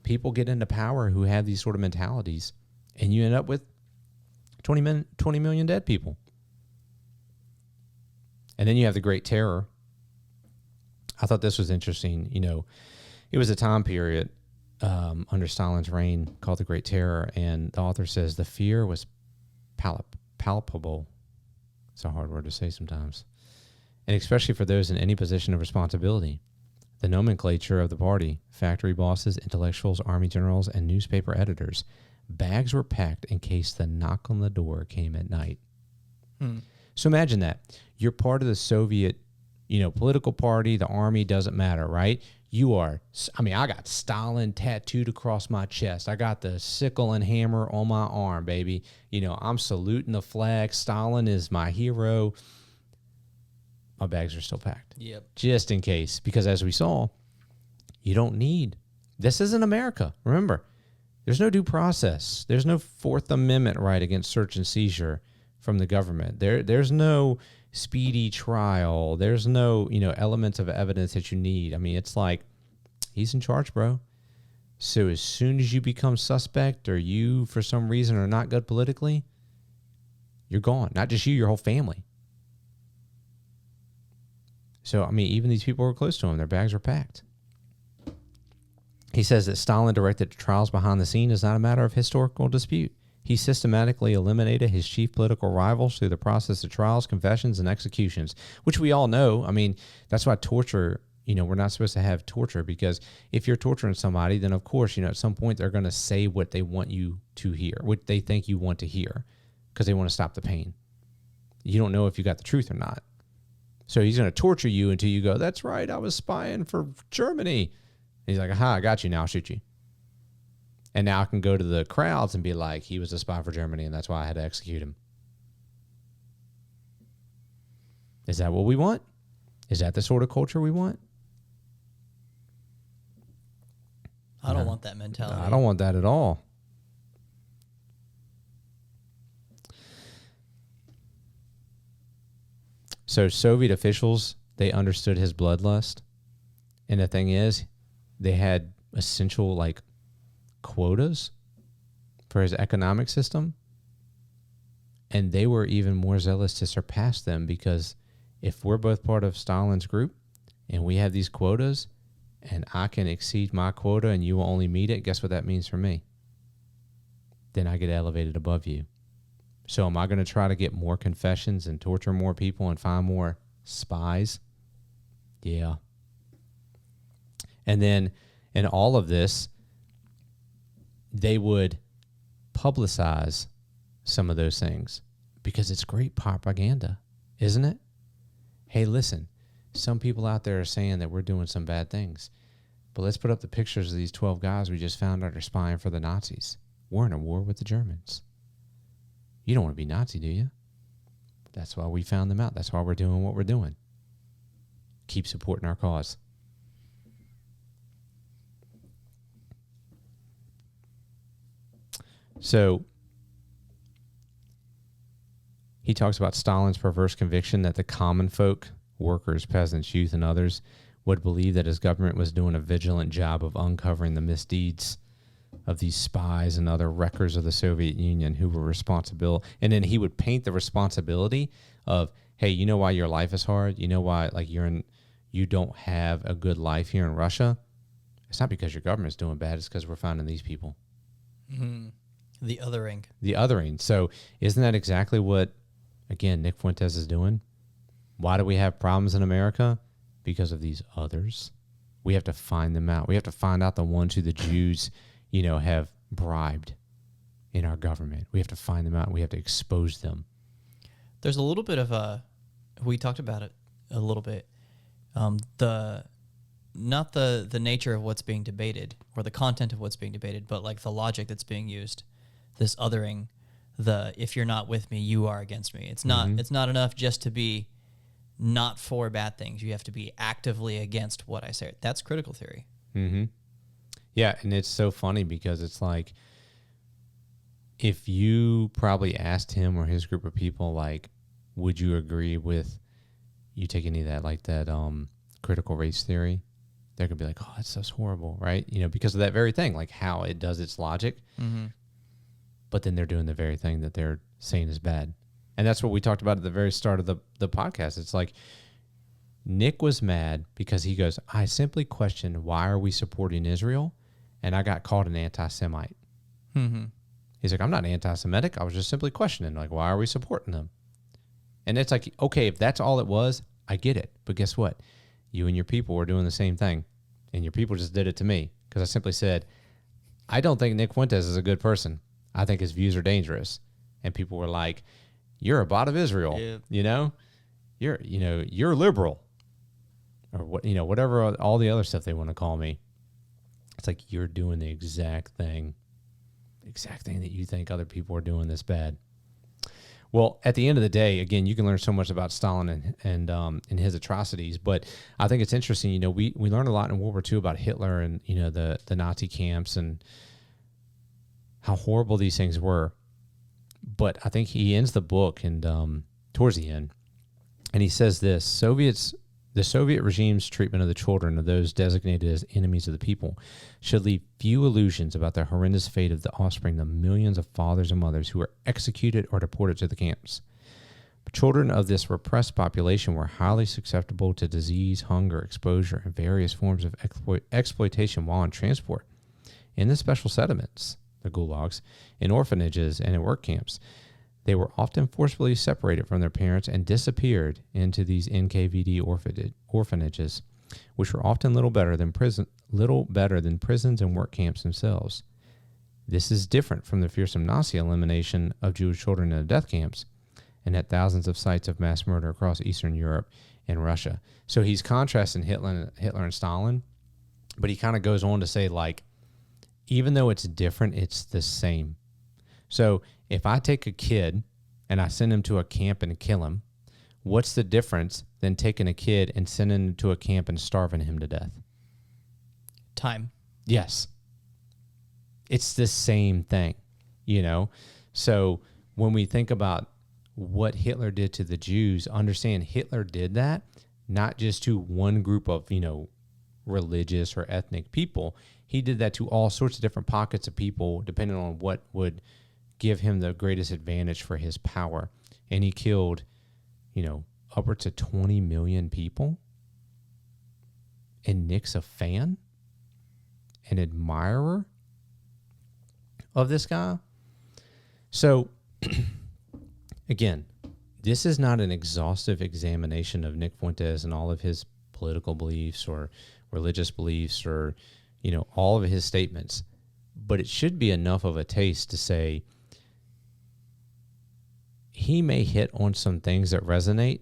People get into power who have these sort of mentalities, and you end up with 20 million dead people. And then you have the Great Terror. I thought this was interesting. You know, it was a time period under Stalin's reign called the Great Terror, and the author says the fear was palpable. It's a hard word to say sometimes. And especially for those in any position of responsibility. The nomenclature of the party, factory bosses, intellectuals, army generals, and newspaper editors. Bags were packed in case the knock on the door came at night. So imagine that. You're part of the Soviet, political party. The army doesn't matter, right? You are, I got Stalin tattooed across my chest. I got the sickle and hammer on my arm, baby. I'm saluting the flag. Stalin is my hero. My bags are still packed. Yep. Just in case. Because as we saw, you don't need, this isn't America. Remember, there's no due process. There's no Fourth Amendment right against search and seizure from the government. There's no speedy trial. There's no, elements of evidence that you need. It's like, he's in charge, bro. So as soon as you become suspect or you, for some reason, are not good politically, you're gone. Not just you, your whole family. So, even these people were close to him. Their bags were packed. He says that Stalin directed trials behind the scene is not a matter of historical dispute. He systematically eliminated his chief political rivals through the process of trials, confessions, and executions, which we all know. That's why torture, we're not supposed to have torture, because if you're torturing somebody, then of course, at some point they're going to say what they want you to hear, what they think you want to hear, because they want to stop the pain. You don't know if you got the truth or not. So he's going to torture you until you go, that's right, I was spying for Germany. And he's like, aha, I got you, now I'll shoot you. And now I can go to the crowds and be like, he was a spy for Germany, and that's why I had to execute him. Is that what we want? Is that the sort of culture we want? I don't want that mentality. I don't want that at all. So Soviet officials, they understood his bloodlust. And the thing is, they had essential, quotas for his economic system. And they were even more zealous to surpass them, because if we're both part of Stalin's group and we have these quotas and I can exceed my quota and you will only meet it, guess what that means for me? Then I get elevated above you. So am I going to try to get more confessions and torture more people and find more spies? Yeah. And then in all of this, they would publicize some of those things because it's great propaganda, isn't it? Hey, listen, some people out there are saying that we're doing some bad things, but let's put up the pictures of these 12 guys we just found out are spying for the Nazis. We're in a war with the Germans. You don't want to be Nazi, do you? That's why we found them out. That's why we're doing what we're doing. Keep supporting our cause. So he talks about Stalin's perverse conviction that the common folk, workers, peasants, youth, and others would believe that his government was doing a vigilant job of uncovering the misdeeds of these spies and other wreckers of the Soviet Union who were responsible. And then he would paint the responsibility of, hey, you know why your life is hard? You know why you don't have a good life here in Russia? It's not because your government's doing bad. It's because we're finding these people. Mm-hmm. The othering. The othering. So isn't that exactly what, again, Nick Fuentes is doing? Why do we have problems in America? Because of these others. We have to find them out. We have to find out the ones who the Jews, have bribed in our government. We have to find them out. We have to expose them. There's a little bit of we talked about it a little bit. Not the nature of what's being debated or the content of what's being debated, but like the logic that's being used. This othering, if you're not with me, you are against me. It's not. Mm-hmm. It's not enough just to be not for bad things. You have to be actively against what I say. That's critical theory. Mm-hmm. Yeah, and it's so funny because it's like if you probably asked him or his group of people, like, would you agree with you take any of that, like that critical race theory? They're going to be like, oh, that's so horrible, right? Because of that very thing, like how it does its logic. Mm-hmm. But then they're doing the very thing that they're saying is bad. And that's what we talked about at the very start of the podcast. It's like Nick was mad because he goes, I simply questioned why are we supporting Israel? And I got called an anti-Semite. Mm-hmm. He's like, I'm not anti-Semitic. I was just simply questioning, like, why are we supporting them? And it's like, okay, if that's all it was, I get it. But guess what? You and your people were doing the same thing. And your people just did it to me. Because I simply said, I don't think Nick Fuentes is a good person. I think his views are dangerous. And people were like, you're a bot of Israel. Yeah. You're liberal. Or whatever all the other stuff they want to call me. It's like you're doing the exact thing that you think other people are doing this bad. Well, at the end of the day, again, you can learn so much about Stalin and his atrocities, but I think it's interesting. We learned a lot in World War II about Hitler and the Nazi camps and how horrible these things were. But I think he ends the book and towards the end, and he says this: the Soviet regime's treatment of the children of those designated as enemies of the people should leave few illusions about the horrendous fate of the offspring, the millions of fathers and mothers who were executed or deported to the camps. But children of this repressed population were highly susceptible to disease, hunger, exposure, and various forms of exploitation while in transport. In the special settlements, the gulags, in orphanages, and in work camps, they were often forcibly separated from their parents and disappeared into these NKVD orphanages, which were often little better than prisons and work camps themselves. This is different from the fearsome Nazi elimination of Jewish children in the death camps and at thousands of sites of mass murder across Eastern Europe and Russia. So he's contrasting Hitler and Stalin, but he kind of goes on to say, like, even though it's different, it's the same. So if I take a kid and I send him to a camp and kill him, what's the difference than taking a kid and sending him to a camp and starving him to death? Time. Yes. It's the same thing, So when we think about what Hitler did to the Jews, understand Hitler did that not just to one group of, religious or ethnic people. He did that to all sorts of different pockets of people, depending on what would give him the greatest advantage for his power. And he killed, upwards of 20 million people. and Nick's a fan, an admirer of this guy. So, again, this is not an exhaustive examination of Nick Fuentes and all of his political beliefs or religious beliefs or, all of his statements. But it should be enough of a taste to say he may hit on some things that resonate,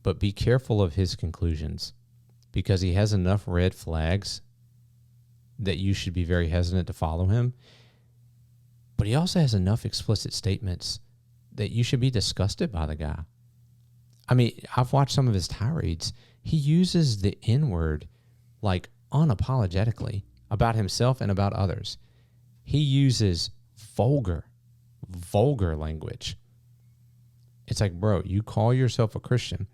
but be careful of his conclusions because he has enough red flags that you should be very hesitant to follow him. But he also has enough explicit statements that you should be disgusted by the guy. I mean, I've watched some of his tirades. He uses the N-word like unapologetically about himself and about others. He uses vulgar language. It's like, bro, you call yourself a Christian.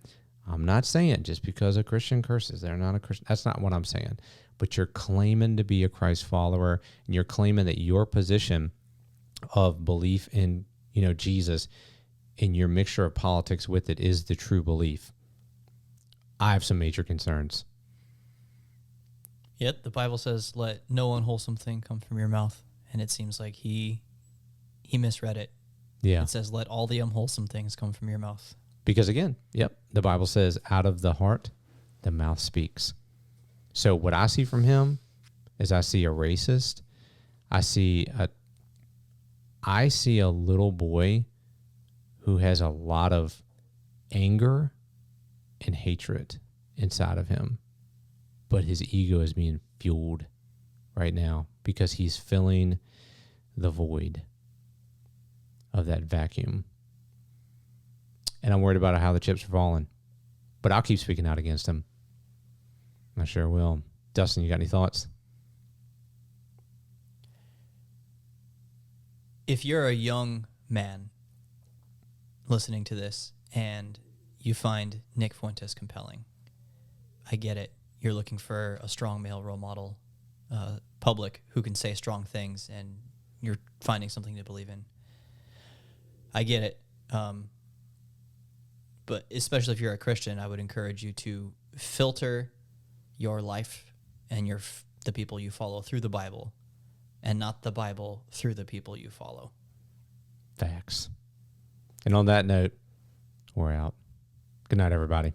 I'm not saying just because a Christian curses, they're not a Christian. That's not what I'm saying. But you're claiming to be a Christ follower, and you're claiming that your position of belief in, Jesus and your mixture of politics with it is the true belief. I have some major concerns. Yet the Bible says, let no unwholesome thing come from your mouth. And it seems like he misread it. Yeah. It says, let all the unwholesome things come from your mouth. Because again, the Bible says out of the heart, the mouth speaks. So what I see from him is I see a racist. I see a little boy who has a lot of anger and hatred inside of him. But his ego is being fueled right now because he's filling the void of that vacuum. And I'm worried about how the chips are falling. But I'll keep speaking out against him. I sure will. Dustin, you got any thoughts? If you're a young man listening to this and you find Nick Fuentes compelling, I get it. You're looking for a strong male role model, public who can say strong things, and you're finding something to believe in. I get it. But especially if you're a Christian, I would encourage you to filter your life and the people you follow through the Bible, and not the Bible through the people you follow. Facts. And on that note, we're out. Good night, everybody.